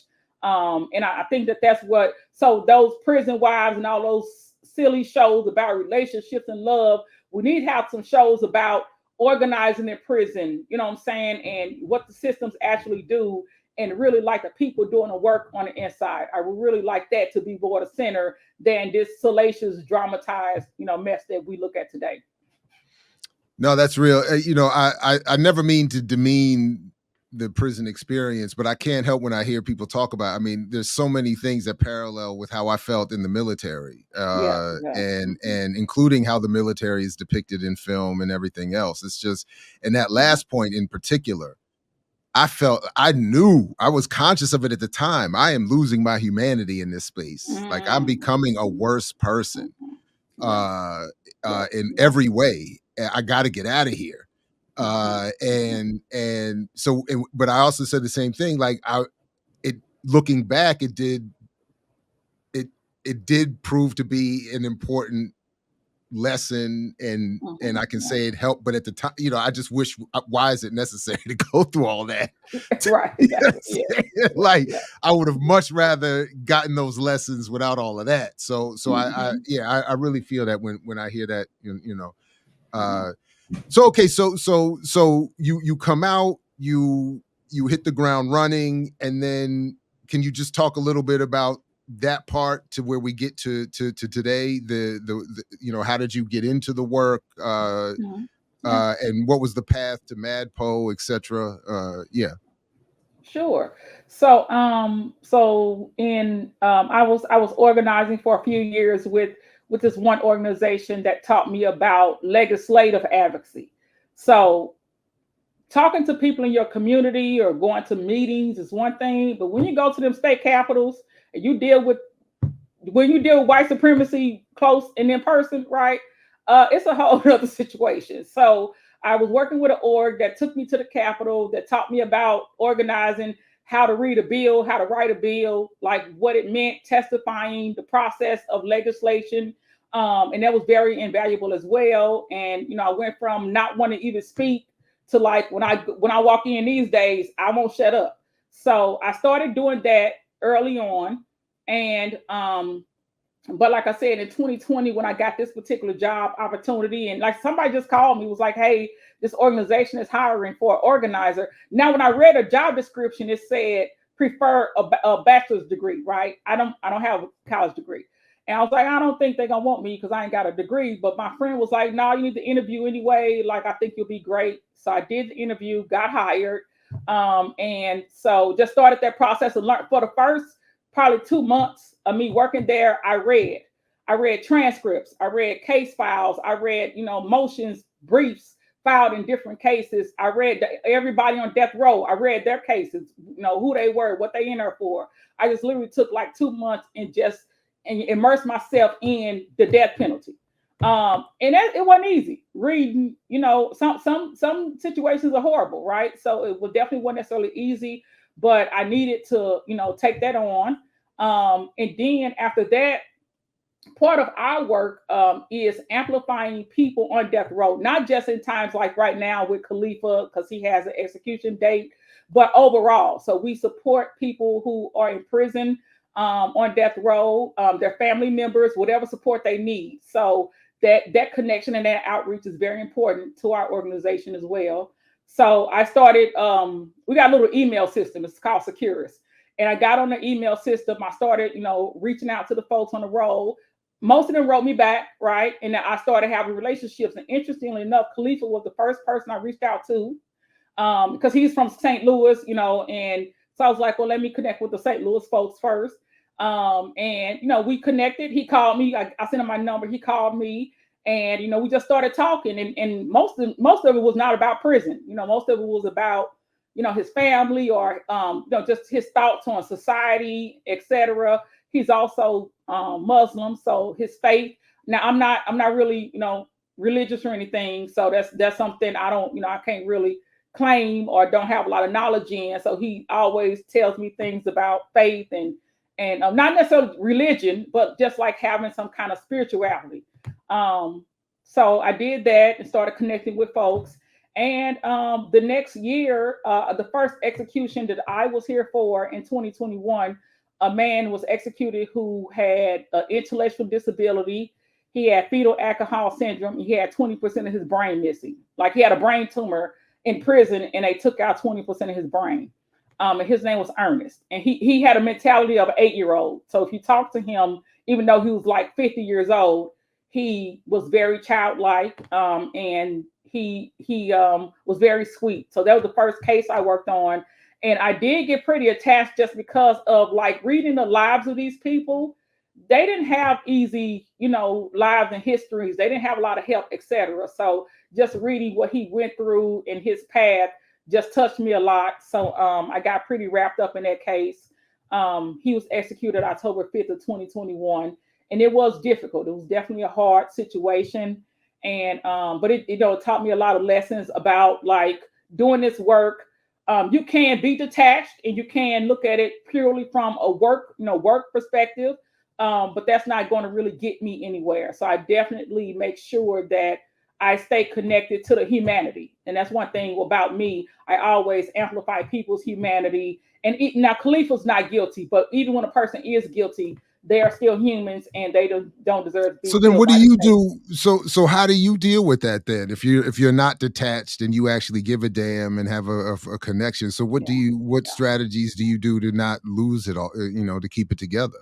And I think that that's what, so those prison wives and all those silly shows about relationships and love, we need to have some shows about organizing in prison, you know what I'm saying, and what the systems actually do, and really like the people doing the work on the inside. I would really like that to be more the center than this salacious, dramatized, mess that we look at today. No, that's real. I never mean to demean the prison experience, but I can't help when I hear people talk about. I mean, there's so many things that parallel with how I felt in the military, Yeah, yeah. and including how the military is depicted in film and everything else. It's just, and that last point in particular, I knew, I was conscious of it at the time. I am losing my humanity in this space. Like, I'm becoming a worse person, in every way. I got to get out of here. But I also said the same thing. Like, looking back, it did prove to be an important lesson, and I can say it helped, but at the time, I just wish, why is it necessary to go through all that? Right, exactly. Yeah. Like, Yeah. I would have much rather gotten those lessons without all of that. So I really feel that when I hear that, so okay, so you come out, you hit the ground running, and then can you just talk a little bit about that part to where we get to today? The how did you get into the work, Yeah. and what was the path to MadPo, etc. Yeah. Sure. So I was organizing for a few years with this one organization that taught me about legislative advocacy. So talking to people in your community or going to meetings is one thing, but when you go to them state capitals and when you deal with white supremacy close and in person, right? It's a whole other situation. So I was working with an org that took me to the Capitol, that taught me about organizing, how to read a bill, how to write a bill, like what it meant, testifying, the process of legislation. And that was very invaluable as well. And I went from not wanting to even speak to, like, when I walk in these days, I won't shut up. So I started doing that early on. And but like I said, in 2020, when I got this particular job opportunity, and like somebody just called me, was like, "Hey, this organization is hiring for an organizer." Now, when I read a job description, it said prefer a bachelor's degree, right? I don't have a college degree. And I was like, I don't think they're gonna want me because I ain't got a degree. But my friend was like, "No, you need to interview anyway. Like, I think you'll be great." So I did the interview, got hired, and so just started that process and learned for the first probably 2 months of me working there. I read transcripts, I read case files, I read, motions, briefs filed in different cases. I read everybody on death row. I read their cases, who they were, what they in there for. I just literally took like 2 months and just immersed myself in the death penalty. And it wasn't easy reading. Some situations are horrible, right? So it definitely wasn't necessarily easy, but I needed to, take that on. And then after that, part of our work is amplifying people on death row, not just in times like right now with Khalifa, because he has an execution date, but overall. So we support people who are in prison, on death row, their family members, whatever support they need. So that connection and that outreach is very important to our organization as well. So I started, we got a little email system. It's called Securus. And I got on the email system. I started, reaching out to the folks on the road. Most of them wrote me back, right? And I started having relationships. And interestingly enough, Khalifa was the first person I reached out to, because he's from St. Louis, and so I was like, well, let me connect with the St. Louis folks first. And we connected. He called me. I sent him my number. He called me, and we just started talking. And most of it was not about prison. Most of it was about his family, or just his thoughts on society, etc. He's also Muslim, so his faith. Now I'm not really religious or anything, so that's something I don't I can't really claim or don't have a lot of knowledge in. So he always tells me things about faith and not necessarily religion, but just like having some kind of spirituality. Um, so I did that and started connecting with folks. And the next year, the first execution that I was here for in 2021, a man was executed who had an intellectual disability. He had fetal alcohol syndrome. He had 20% of his brain missing. Like he had a brain tumor in prison, and they took out 20% of his brain. And his name was Ernest, and he had a mentality of an 8-year old. So if you talk to him, even though he was like 50 years old, he was very childlike, and he was very sweet. So that was the first case I worked on, and I did get pretty attached just because of like reading the lives of these people. They didn't have easy, lives and histories. They didn't have a lot of help, etc. So just reading what he went through in his path just touched me a lot. So I got pretty wrapped up in that case. He was executed October 5th of 2021, and it was difficult. It was definitely a hard situation, and but it taught me a lot of lessons about like doing this work. You can be detached and you can look at it purely from a work perspective, but that's not going to really get me anywhere. So I definitely make sure that I stay connected to the humanity. And that's one thing about me. I always amplify people's humanity. And now Khalifa's not guilty, but even when a person is guilty, they are still humans and they don't deserve to So be then killed what do by the you state. do? So how do you deal with that then? If you're not detached and you actually give a damn and have a connection. So Yeah, what yeah. strategies do you do to not lose it all, to keep it together?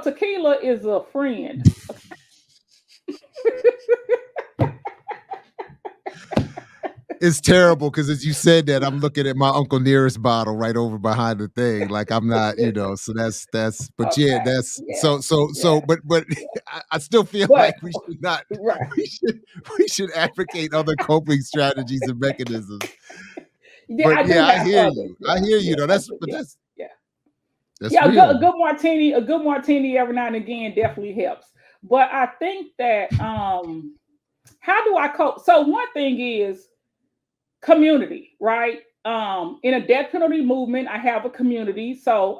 Tequila is a friend. It's terrible because as you said that, I'm looking at my Uncle Nearest bottle right over behind the thing. Like I'm not, so that's but yeah, Okay. that's Yeah. so Yeah. but Yeah. I still feel But like we should not right. we should we should advocate other coping strategies and mechanisms. Yeah, But I do yeah, I have hear others. you. I Yeah. hear you Yeah. though. I That's do. but Yeah. that's Yeah. that's Yeah, real. a good martini every now and again definitely helps. But I think that how do I cope? So one thing is community, right? In a death penalty movement, I have a community. So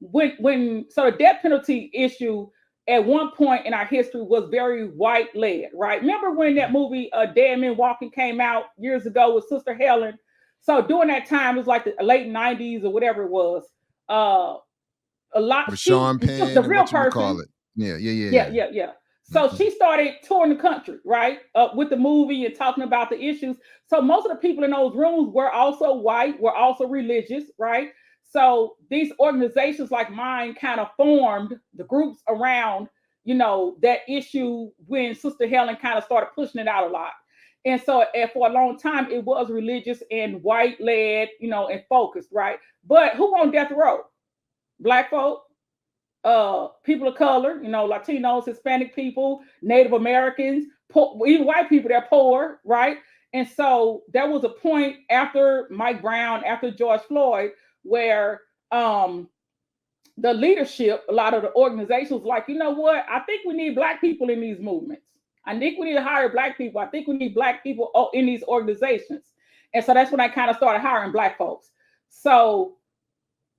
the death penalty issue at one point in our history was very white led, right? Remember when that movie Dead Men Walking came out years ago with Sister Helen? So during that time, it was like the late 90s or whatever it was. Uh, a lot. With Sean She was the Penn and real what you call person. it. Yeah, yeah, Yeah, yeah. yeah, yeah. So Mhm. she started touring the country, right, with the movie and talking about the issues. So most of the people in those rooms were also white, were also religious, right? So these organizations like mine kind of formed the groups around, that issue when Sister Helen kind of started pushing it out a lot. And so for a long time, it was religious and white led, and focused, right? But who on death row? Black folk, people of color, Latinos, Hispanic people, Native Americans, even white people, they're poor, right? And so there was a point after Mike Brown, after George Floyd, where the leadership, a lot of the organizations, like, you know what? I think we need black people in these movements. I think we need to hire black people. I think we need black people in these organizations. And so that's when I kind of started hiring black folks. So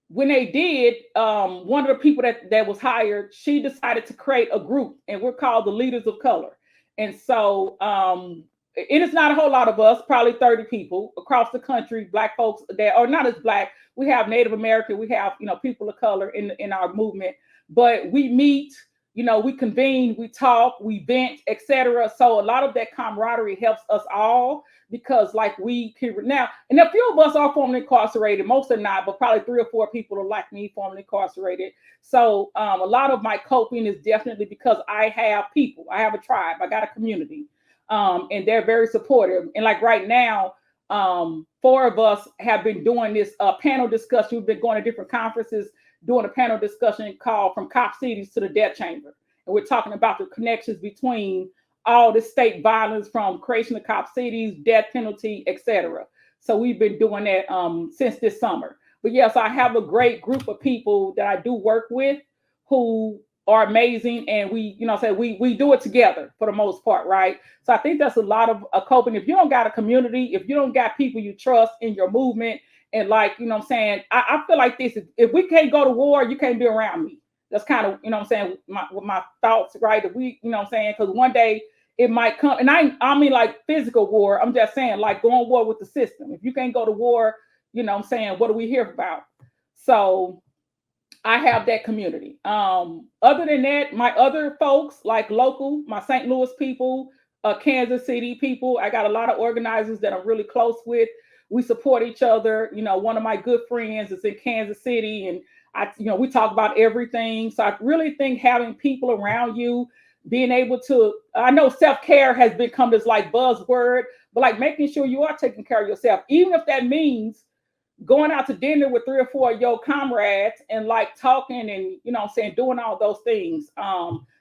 when they did, one of the people that was hired, she decided to create a group, and we're called the Leaders of Color. And so, and it's not a whole lot of us, probably 30 people across the country, black folks that are not as black. We have Native American, we have people of color in our movement, but we meet. We convene, we talk, we vent, etc. So a lot of that camaraderie helps us all because like we can now, and a few of us are formerly incarcerated, most are not, but probably 3 or 4 people are like me, formerly incarcerated. So a lot of my coping is definitely because I have people, I have a tribe, I got a community, and they're very supportive. And like right now, 4 of us have been doing this panel discussion. We've been going to different conferences doing a panel discussion called From Cop Cities to the Death Chamber. And we're talking about the connections between all the state violence from creation of cop cities, death penalty, etc. So we've been doing that since this summer. But yes, I have a great group of people that I do work with who are amazing, and we, say we do it together for the most part, right? So I think that's a lot of coping. If you don't got a community, if you don't got people you trust in your movement, and like, I'm saying, I feel like this: if we can't go to war, you can't be around me. That's kind of, I'm saying, my thoughts, right? If we, I'm saying, because one day it might come, and I mean like physical war. I'm just saying like going war with the system. If you can't go to war, I'm saying, what are we here about? So I have that community. Other than that, my other folks, like local, my St. Louis people, Kansas City people, I got a lot of organizers that I'm really close with. We support each other. One of my good friends is in Kansas City, and we talk about everything. So I really think having people around you, being able to, I know self care has become this like buzzword, but like making sure you are taking care of yourself, even if that means going out to dinner with three or four of your comrades and like talking and, I'm saying, doing all those things.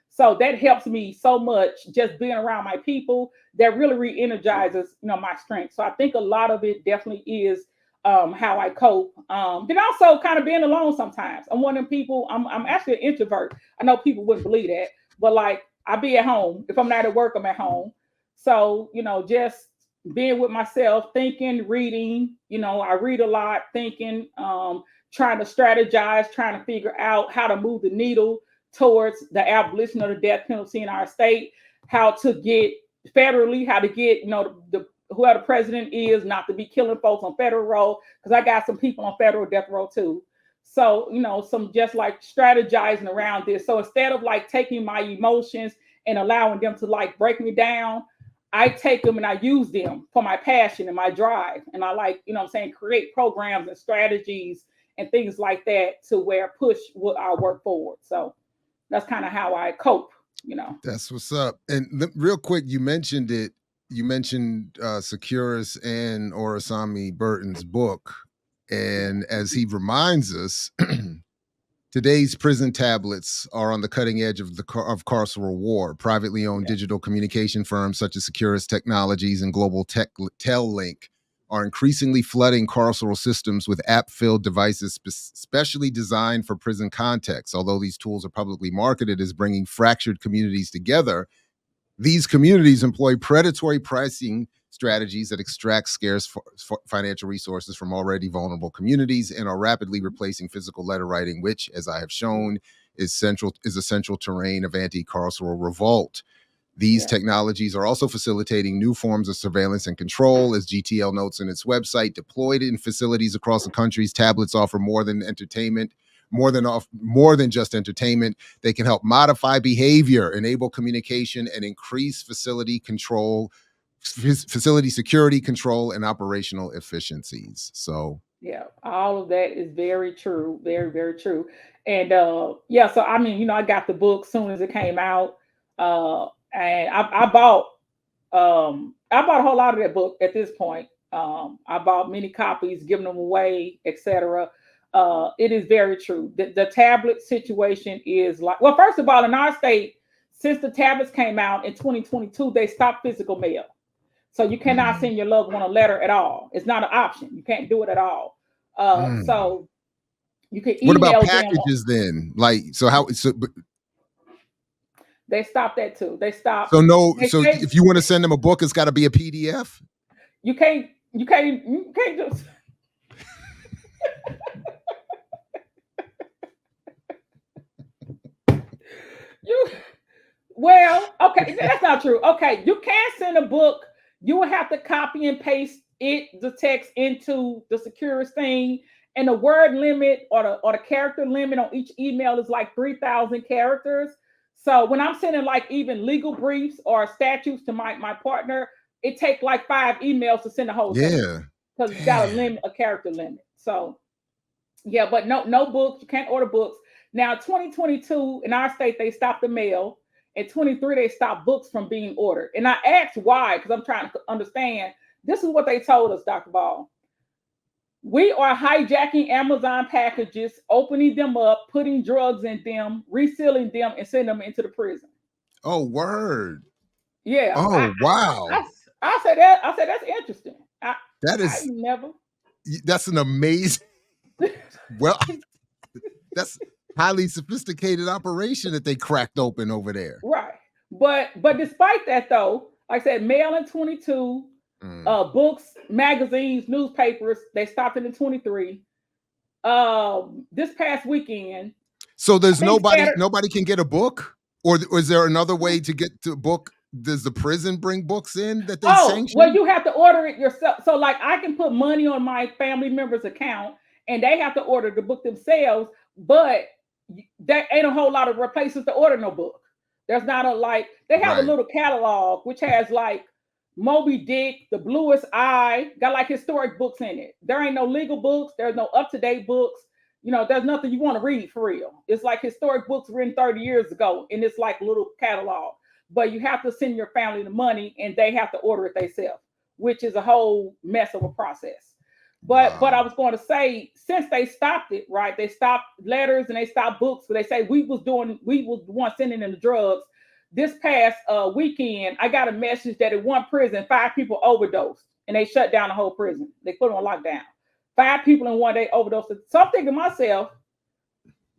So that helps me so much, just being around my people. That really re-energizes, my strength. So I think a lot of it definitely is how I cope. Then also kind of being alone sometimes. I'm one of them people, I'm actually an introvert. I know people wouldn't believe that, but like I be at home. If I'm not at work, I'm at home. So, just being with myself, thinking, reading. I read a lot, thinking, trying to strategize, trying to figure out how to move the needle towards the abolition of the death penalty in our state, how to get federally, how to get, whoever the president is, not to be killing folks on federal row, because I got some people on federal death row too. So, some just like strategizing around this. So instead of like taking my emotions and allowing them to like break me down, I take them and I use them for my passion and my drive. And I like, I'm saying, create programs and strategies and things like that to where push what our work forward. So that's kind of how I cope. That's what's up. And real quick, you mentioned it. You mentioned Securus and Orasami Burton's book. And as he reminds us, today's prison tablets are on the cutting edge of of carceral war. Privately owned Yeah. digital communication firms such as Securus Technologies and Global Tellink are increasingly flooding carceral systems with app-filled devices specially designed for prison contexts. Although these tools are publicly marketed as bringing fractured communities together, these communities employ predatory pricing strategies that extract scarce financial resources from already vulnerable communities and are rapidly replacing physical letter writing, which, as I have shown, is a central terrain of anti-carceral revolt. These Yeah. technologies are also facilitating new forms of surveillance and control. As GTL notes in its website, deployed in facilities across the country's tablets offer more than just entertainment. They can help modify behavior, enable communication, and increase facility security control, and operational efficiencies. So Yeah, all of that is very true, very very true. And yeah, so I mean, I got the book soon as it came out, and I bought a whole lot of that book at this point. I bought many copies, giving them away, etc. It is very true. The tablet situation is like, well, first of all, in our state, since the tablets came out in 2022, they stopped physical mail. So you cannot mm, send your loved one a letter at all. It's not an option. You can't do it at all. mm. So you can What about email them. packages then? Like, so how? They stopped that too. They stopped. So no. They So say if you want to send them a book, it's got to be a PDF. you can't. You can't just. You Well, okay, that's not true. Okay, you can send a book. You will have to copy and paste the text into the Securus thing, and the word limit or the character limit on each email is like 3,000 characters. So when I'm sending like even legal briefs or statutes to my partner, it takes like 5 emails to send the whole thing Yeah. because it's got Damn. a character limit. So yeah, but no books. You can't order books. Now, 2022 in our state, they stopped the mail. In 23, they stopped books from being ordered. And I asked why, because I'm trying to understand. This is what they told us, Dr. Ball. We are hijacking Amazon packages, opening them up, putting drugs in them, resealing them, and sending them into the prison. Oh, word. Yeah, Oh, wow. I, I said that. I said that's interesting. That I is never. that's an amazing. Well, that's highly sophisticated operation that they cracked open over there. Right. But despite that though, like I said, mail in 22, Mm. books, magazines, newspapers, they stopped it in 23. This past weekend, So I there's think nobody Saturday. nobody can get a book, or is there another way to get to book? Does the prison bring books in that they Oh, well, sanction? you have to order it yourself. So, like, I can put money on my family member's account, and they have to order the book themselves. But there ain't a whole lot of places to order no book. There's not a like. They have a Right, little catalog which has like Moby Dick, The Bluest Eye, got like historic books in it. There ain't no legal books. There's no up to date books. There's nothing you want to read for real. It's like historic books written 30 years ago, and it's like a little catalog, but you have to send your family the money and they have to order it themselves, which is a whole mess of a process. But I wow. was going to say, since they stopped it, right? They stopped letters and they stopped books, but they say we was the one sending in the drugs. This past weekend, I got a message that in one prison, 5 people overdosed and they shut down the whole prison. They put them on lockdown. 5 people in one day overdosed. So I'm thinking to myself,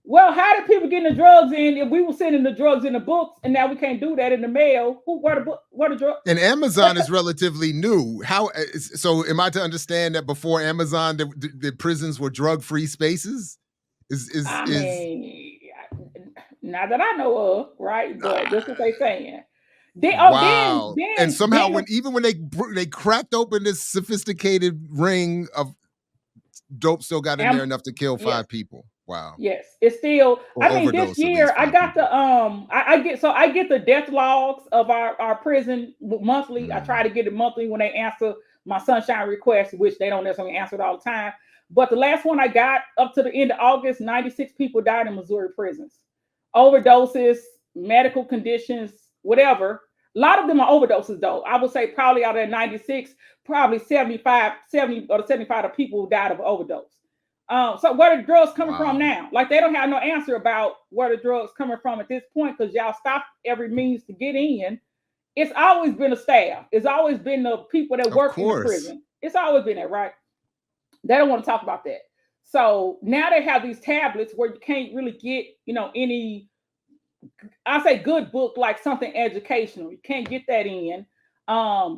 well, how did people get the drugs in if we were sending the drugs in the books and now we can't do that in the mail? Where the book? Where the drug? And Amazon is relatively new. How so? Am I to understand that before Amazon, the prisons were drug-free spaces? I Is mean, not that I know of, right? But this is what they saying. Then oh, then wow. And then somehow, then when even when they cracked open this sophisticated ring of dope, still got in there enough to kill yes, 5 people. Wow. yes, it's still. Or I mean, this overdose at least year I five got people. the I get the death logs of our prison monthly. I try Mm. to get it monthly when they answer my sunshine request, which they don't necessarily answer it all the time. But the last one I got up to the end of August, 96 people died in Missouri prisons, overdoses, medical conditions, whatever. A lot of them are overdoses, though. I would say probably out of that 96, probably 75, 70 or 75 of people who died of overdose. So where the drugs coming from Wow. now? Like they don't have no answer about where the drugs coming from at this point because y'all stopped every means to get in. It's always been a staff. It's always been the people that Of work in the course. prison. It's always been that, right? They don't want to talk about that. So now they have these tablets where you can't really get, any I say good book like something educational. You can't get that in.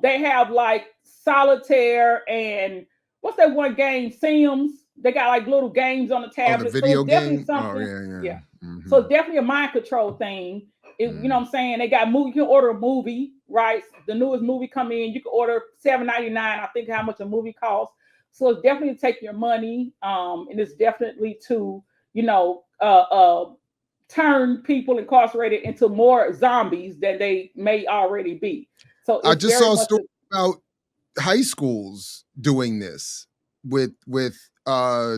They have like solitaire and what's that one game? Sims. They got like little games on the Oh, the tablet. So video it's definitely game. Oh something. yeah, Yeah. yeah. So Hmm. it's definitely a mind control thing. You know Mm. what I'm saying? They got movie. You can order a movie, right? The newest movie come in. You can order $7.99. I think how much a movie costs. So it's definitely take your money. And it's definitely to turn people incarcerated into more zombies than they may already be. So I it's just very saw a much story about high schools doing this with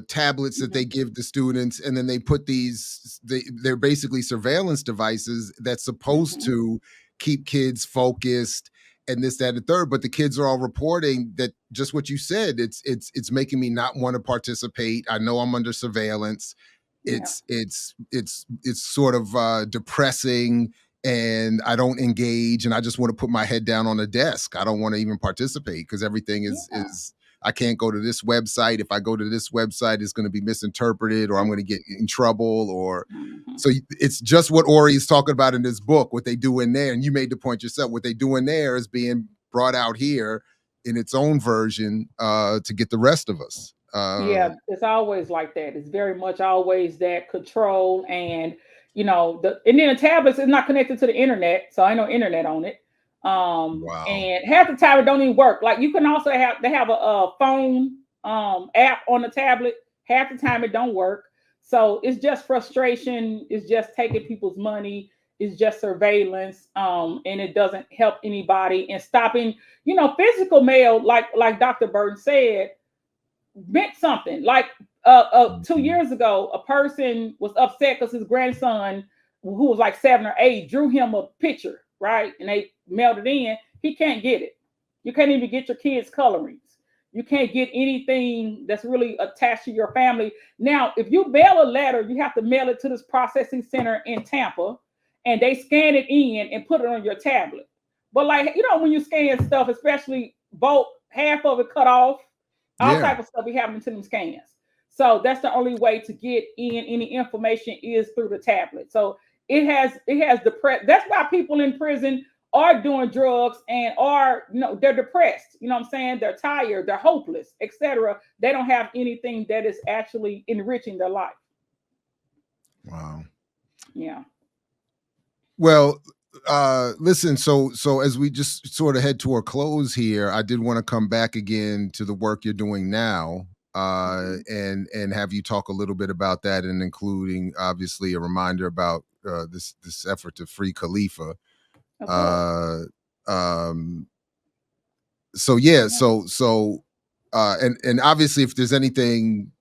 tablets that they mhm, give the students, and then they put they're basically surveillance devices that's supposed mhm, to keep kids focused and this, that, and the third. But the kids are all reporting that just what you said. It's making me not want to participate. I know I'm under surveillance. yeah, It's sort of depressing, and I don't engage, and I just want to put my head down on the desk. I don't want to even participate because everything yeah, is I can't go to this website. If I go to this website, it's going to be misinterpreted, or I'm going to get in trouble, or mhm, so it's just what Ori is talking about in this book, what they do in there. And you made the point yourself. What they do in there is being brought out here in its own version to get the rest of us. yeah. It's always like that. It's very much always that control, and and then the tablets is not connected to the internet, so I know internet on it. Wow. And half the time it don't even work. Like you can also have they have a phone app on the tablet. Half the time it don't work. So it's just frustration. It's just taking people's money. It's just surveillance. And it doesn't help anybody. And stopping, physical mail, like Dr. Burton said, meant something. Like 2 years ago, a person was upset because his grandson, who was like 7 or 8, drew him a picture, right? And they mailed it in. He can't get it. You can't even get your kids' colorings. You can't get anything that's really attached to your family. Now, if you mail a letter, you have to mail it to this processing center in Tampa, and they scan it in and put it on your tablet. But like when you scan stuff, especially both half of it cut off, all Yeah. type of stuff be happening to them scans. So that's the only way to get in any information is through the tablet. So it has that's why people in prison are doing drugs and are, they're depressed. You know what I'm saying? They're tired, they're hopeless, etc. They don't have anything that is actually enriching their life. Wow. Yeah. Well, listen, so as we just sort of head toward close here, I did want to come back again to the work you're doing now, Mhm. and have you talk a little bit about that, and including obviously a reminder about this effort to free Khalifa. Of course. Uh, um, so yeah, Yeah. and obviously, if there's anything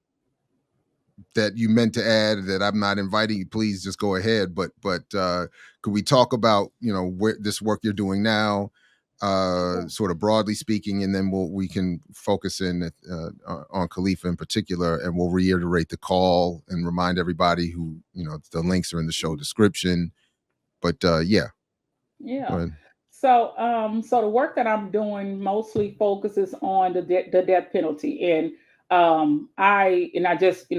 that you meant to add that I'm not inviting you, please just go ahead. But could we talk about, where this work you're doing now, Sure. sort of broadly speaking, and then we can focus in on Khalifa in particular, and we'll reiterate the call and remind everybody who, the links are in the show description. But yeah, go Yeah. ahead. So the work that I'm doing mostly focuses on the death penalty, and I just,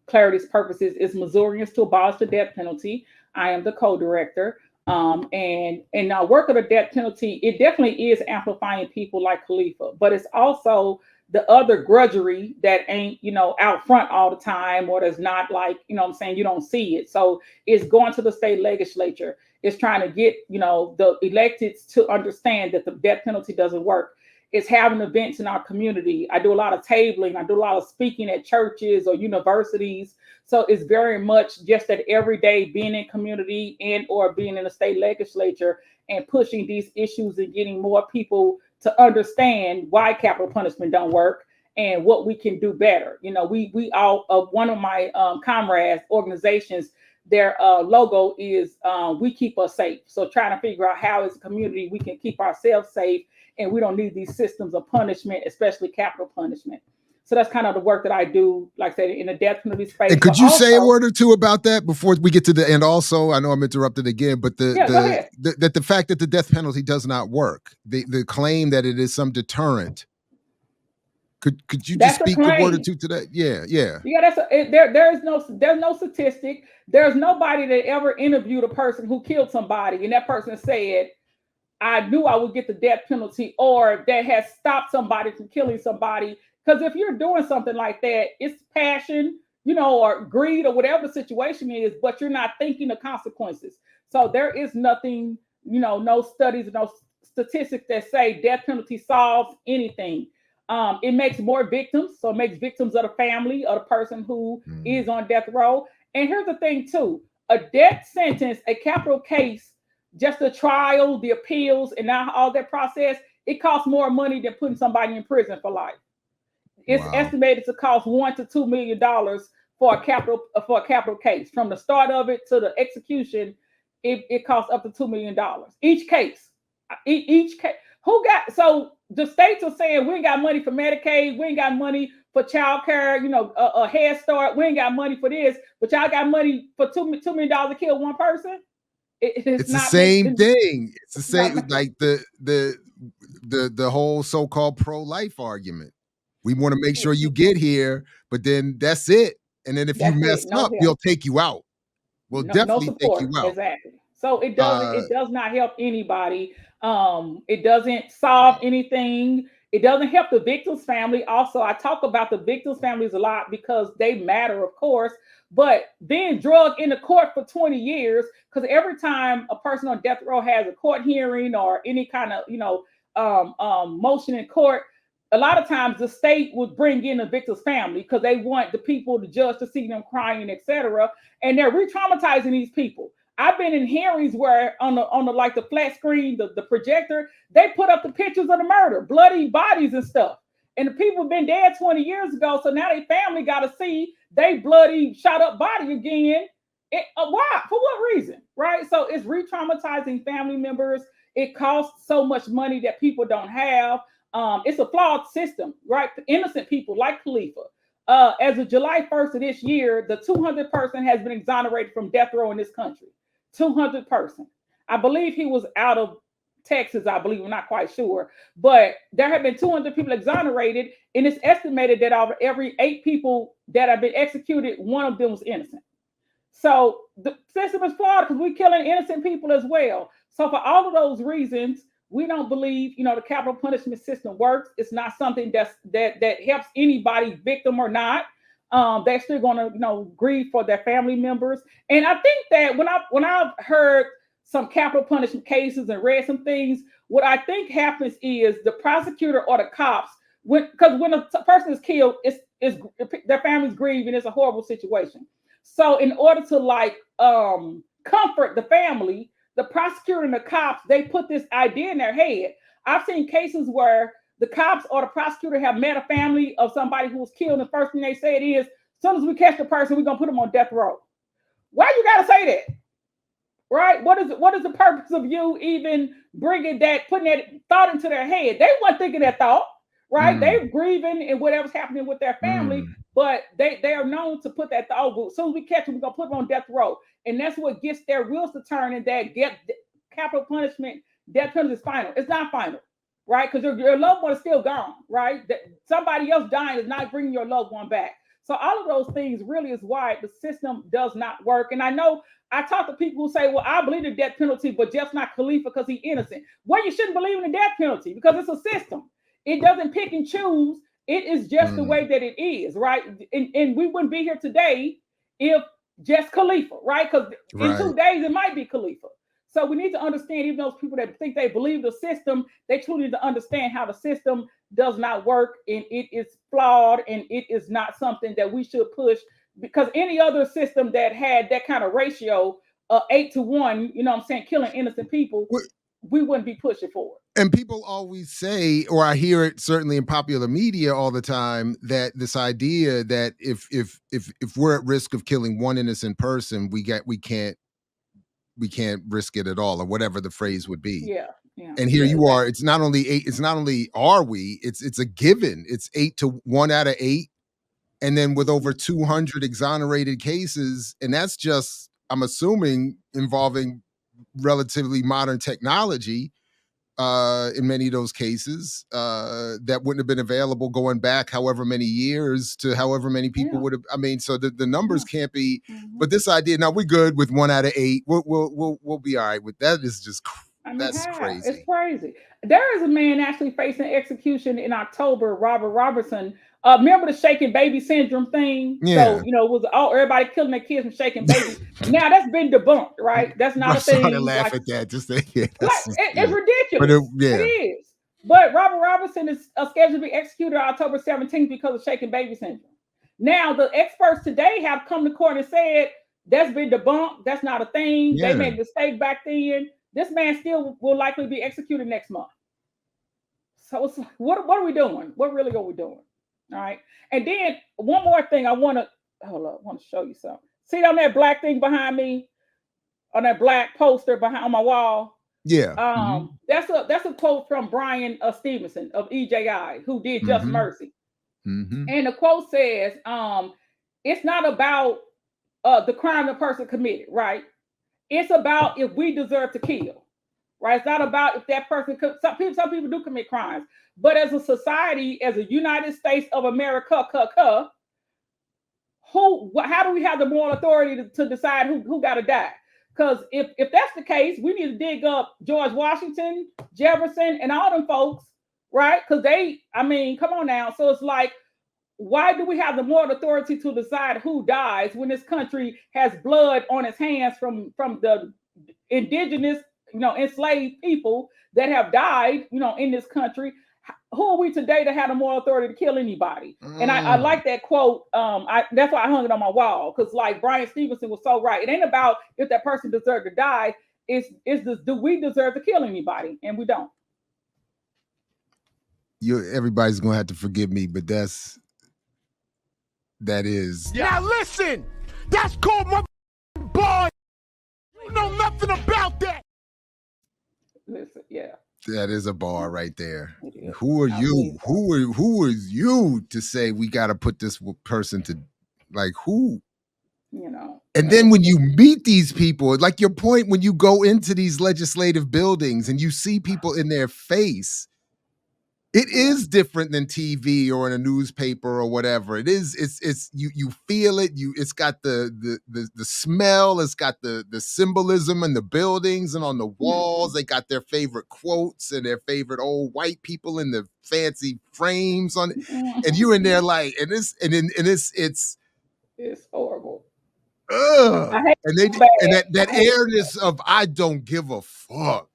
clarity's purposes is Missourians to abolish the death penalty. I am the co-director, and our work of the death penalty, it definitely is amplifying people like Khalifa, but it's also the other grudgery that ain't, out front all the time, or there's not, like, what I'm saying, you don't see it. So it's going to the state legislature. It's trying to get, the electeds to understand that the death penalty doesn't work. It's having events in our community. I do a lot of tabling. I do a lot of speaking at churches or universities. So it's very much just that every day being in community and or being in the state legislature and pushing these issues and getting more people to understand why capital punishment don't work and what we can do better. We all, one of my comrades organizations, their logo is we keep us safe. So trying to figure out how as a community we can keep ourselves safe and we don't need these systems of punishment, especially capital punishment. So that's kind of the work that I do, like I said, in the death penalty space. And But could you say a also, word or two about that before we get to the end? Also, I know I'm interrupted again, but yeah, go ahead. the fact that the death penalty does not work, the claim that it is some deterrent. Could you just That's a speak a word or claim. two to that? Yeah, yeah. Yeah, there's no statistic. There's nobody that ever interviewed a person who killed somebody, and that person said, I knew I would get the death penalty, or that has stopped somebody from killing somebody. Because if you're doing something like that, it's passion, or greed, or whatever the situation is, but you're not thinking the consequences. So there is nothing, no studies, no statistics that say death penalty solves anything. It makes more victims, so it makes victims of the family of the person who Mm. is on death row. And here's the thing, too: a death sentence, a capital case, just the trial, the appeals, and now all that process, it costs more money than putting somebody in prison for life. It's Wow. estimated to cost $1 to $2 million for a capital case. From the start of it to the execution, it costs up to $2 million each case. Each case. Who got so the states are saying we ain't got money for Medicaid, we ain't got money for child care, a Head Start, we ain't got money for this, but y'all got money for $2 million to kill one person. It's It's the not make same thing. It's the it's not same, make, like the whole so-called pro-life argument. We want to make sure you get here, but then that's it. And then if you that's mess it. No up, help. we'll take you out. We'll No definitely take you support. out. Exactly. So it doesn't, Uh, it does not help anybody. It doesn't solve wow. anything. It doesn't help the victim's family. Also, I talk about the victims' families a lot because they matter, of course. But being drugged in the court for 20 years, because every time a person on death row has a court hearing or any kind of, motion in court, a lot of times the state would bring in the victim's family because they want the people, the judge, to see them crying, etc. And they're re-traumatizing these people. I've been in hearings where on the like the flat screen, the projector, they put up the pictures of the murder, bloody bodies and stuff. And the people have been dead 20 years ago, so now their family got to see they bloody shot up body again. Why? For what reason? Right? So it's re-traumatizing family members. It costs so much money that people don't have. It's a flawed system, right? Innocent people like Khalifa. As of July 1st of this year, the 200 person has been exonerated from death row in this country. 200 person. I believe he was out of Texas, I believe. I'm not quite sure, but there have been 200 people exonerated, and it's estimated that out of every 8 people that have been executed, one of them was innocent. So the system is flawed because we're killing innocent people as well. So for all of those reasons, we don't believe the capital punishment system works. It's not something that helps anybody, victim or not. They're still going to grieve for their family members. And I think that when I've heard some capital punishment cases and read some things, what I think happens is the prosecutor or the cops, because when a person is killed, it's their family's grieving. It's a horrible situation. So in order to comfort the family, the prosecutor and the cops, they put this idea in their head. I've seen cases where the cops or the prosecutor have met a family of somebody who was killed, and the first thing they say it is, as soon as we catch the person, we're gonna put them on death row. Why you gotta say that? Right? What is the purpose of you even putting that thought into their head? They weren't thinking that thought, right? They're grieving and whatever's happening with their family, but they are known to put that thought. As soon as we catch them, we're gonna put them on death row, and that's what gets their wheels to turn. And that get capital punishment, death penalty is final. It's not final, right? Because your loved one is still gone, right? Somebody else dying is not bringing your loved one back. So all of those things really is why the system does not work. And I know I talk to people who say, well, I believe the death penalty, but just not Khalifa because he's innocent. Well, you shouldn't believe in the death penalty because it's a system. It doesn't pick and choose. It is just the way that it is, right? And we wouldn't be here today if just Khalifa, right? Because in 2 days, it might be Khalifa. So we need to understand, even those people that think they believe the system, they truly need to understand how the system does not work, and it is flawed, and it is not something that we should push, because any other system that had that kind of ratio, 8-1, killing innocent people, we wouldn't be pushing for it. And people always say, or I hear it certainly in popular media all the time, that this idea that if we're at risk of killing one innocent person, we can't risk it at all, or whatever the phrase would be. Yeah. And here you are. It's not only are we, it's a given. It's 1 out of 8. And then with over 200 exonerated cases, and that's just, I'm assuming, involving relatively modern technology in many of those cases that wouldn't have been available going back however many years to however many people would have. I mean, so the numbers can't be. But this idea, now we're good with 1 out of 8. We'll be all right with that. Is just that's crazy. It's crazy. There is a man actually facing execution in October, Robert Robertson. Remember the shaking baby syndrome thing? Yeah. So, it was everybody killing their kids from shaking babies. Now that's been debunked, right? That's not a thing. I laugh at that. Just it's ridiculous. It is. But Robert Robertson is scheduled to be executed October 17th because of shaking baby syndrome. Now, the experts today have come to court and said that's been debunked. That's not a thing. They made a mistake back then. This man still will likely be executed next month. So it's, what are we doing? What really are we doing? All right. And then one more thing I want to show you something. See on that black thing behind me, on that black poster on my wall? Yeah. That's a quote from Brian Stevenson of EJI, who did Just Mercy. And the quote says, it's not about the crime the person committed, right? It's about if we deserve to kill, right? It's not about if that person some people do commit crimes, but as a society, as a United States of America, how do we have the moral authority to decide who got to die? Because if that's the case, we need to dig up George Washington, Jefferson, and all them folks, right? Because come on now. So it's like, why do we have the moral authority to decide who dies when this country has blood on its hands from the indigenous, enslaved people that have died, in this country? Who are we today to have the moral authority to kill anybody? And I like that quote. That's why I hung it on my wall, because like Brian Stevenson was so right. It ain't about if that person deserved to die. Do we deserve to kill anybody? And we don't. Everybody's gonna have to forgive me, but that is. Now listen, that's called my boy. You know nothing about that. Listen, yeah. That is a bar right there. Who are you? Who is you to say we got to put this person to, like, who? you know. And then when you meet these people, like your point, when you go into these legislative buildings and you see people in their face, it is different than TV or in a newspaper or whatever. It is. It's you feel it. It's got the smell. It's got the symbolism in the buildings and on the walls. They got their favorite quotes and their favorite old white people in the fancy frames on it. And you're in there like, and it's horrible. ugh. I hate And it so bad. and that I hate it. airness of I don't give a fuck.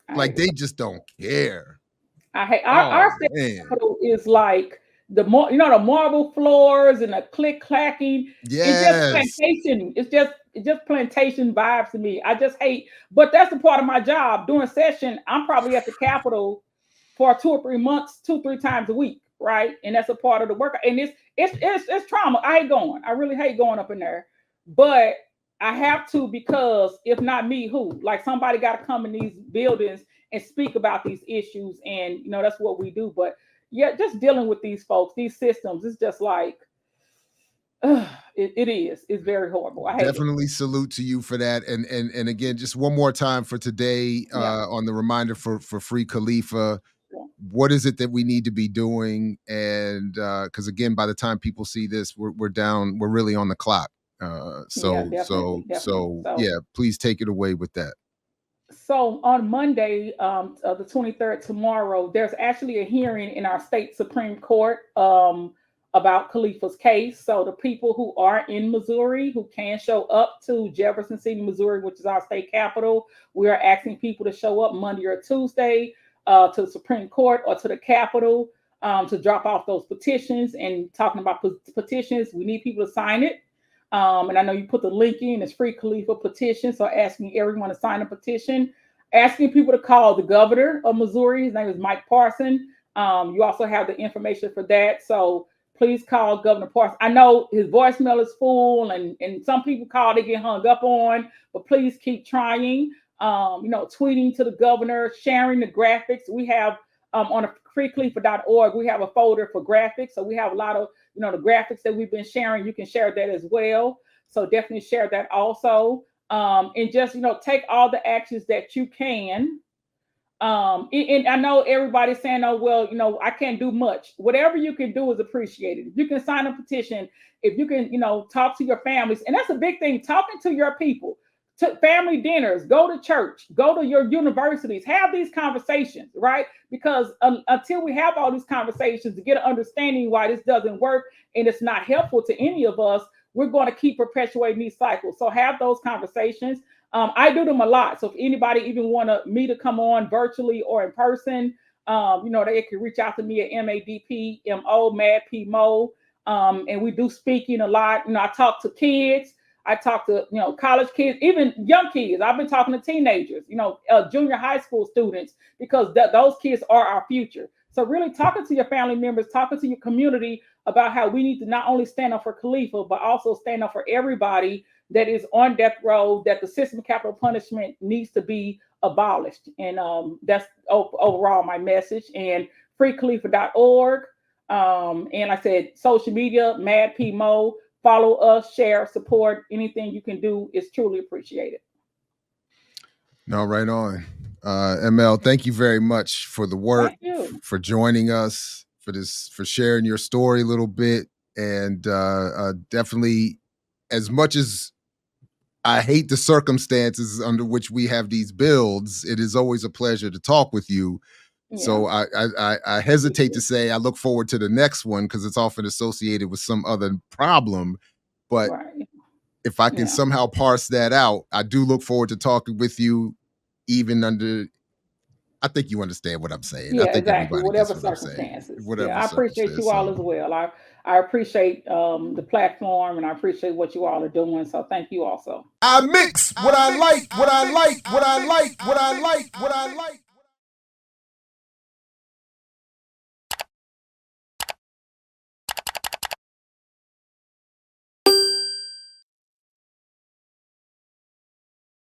I Like hate they it. just don't care. I hate Oh our state man. capital is like the more, the marble floors and the click clacking. It's just Yes. plantation. It's just plantation vibes to me. I just hate, but that's the part of my job. During session, I'm probably at the Capitol for 2 or 3 months, 2, 3 times a week, right? And that's a part of the work. And it's trauma. I hate going. I really hate going up in there, but I have to, because if not me, who? Like somebody got to come in these buildings and speak about these issues, and that's what we do. But yeah, just dealing with these folks, these systems, it's just like it is. It's very horrible. I hate it. Definitely salute to you for that. And again, just one more time for today, Yeah. on the reminder for Free Khalifa. What is it that we need to be doing? And because again, by the time people see this, we're down, we're really on the clock. Yeah, definitely. So So yeah, please take it away with that. So on Monday, the 23rd, tomorrow, there's actually a hearing in our state Supreme Court about Khalifa's case. So the people who are in Missouri who can show up to Jefferson City, Missouri, which is our state capital, we are asking people to show up Monday or Tuesday to the Supreme Court or to the Capitol to drop off those petitions. And talking about petitions, we need people to sign it. And I know you put the link in, it's Free Khalifa petition. So asking everyone to sign a petition, asking people to call the governor of Missouri. His name is Mike Parson. You also have the information for that. So please call Governor Parson. I know his voicemail is full and some people call, they get hung up on, but please keep trying. Tweeting to the governor, sharing the graphics. We have on freekhalifa.org, we have a folder for graphics. So we have a lot of the graphics that we've been sharing. You can share that as well. So definitely share that also. And just, take all the actions that you can. And I know everybody's saying, oh, well, I can't do much. Whatever you can do is appreciated. If you can sign a petition, if you can, talk to your families. And that's a big thing, talking to your people, to family dinners, go to church, go to your universities, have these conversations, right? Because until we have all these conversations to get an understanding why this doesn't work and it's not helpful to any of us, we're going to keep perpetuating these cycles. So have those conversations. I do them a lot. So if anybody even want me to come on virtually or in person, they can reach out to me at MADPMO, MadPMO. And we do speaking a lot. I talk to kids. I talk to, college kids, even young kids. I've been talking to teenagers, junior high school students, because those kids are our future. So really talking to your family members, talking to your community about how we need to not only stand up for Khalifa, but also stand up for everybody that is on death row, that the system of capital punishment needs to be abolished. And that's overall my message. And freekhalifa.org. And like I said, social media, MadPMO. Follow us, share, support. Anything you can do is truly appreciated. No, right on. ML, thank you very much for the work, for joining us, for sharing your story a little bit. And definitely, as much as I hate the circumstances under which we have these builds, it is always a pleasure to talk with you. Yeah. So I hesitate to say I look forward to the next one because it's often associated with some other problem. But if I can somehow parse that out, I do look forward to talking with you, even under. I think you understand what I'm saying. Yeah, I think exactly. Whatever circumstances. Whatever I appreciate you all as well. I appreciate the platform, and I appreciate what you all are doing. So thank you also. I mix what I like, what I like, what I like, what I like, what I like.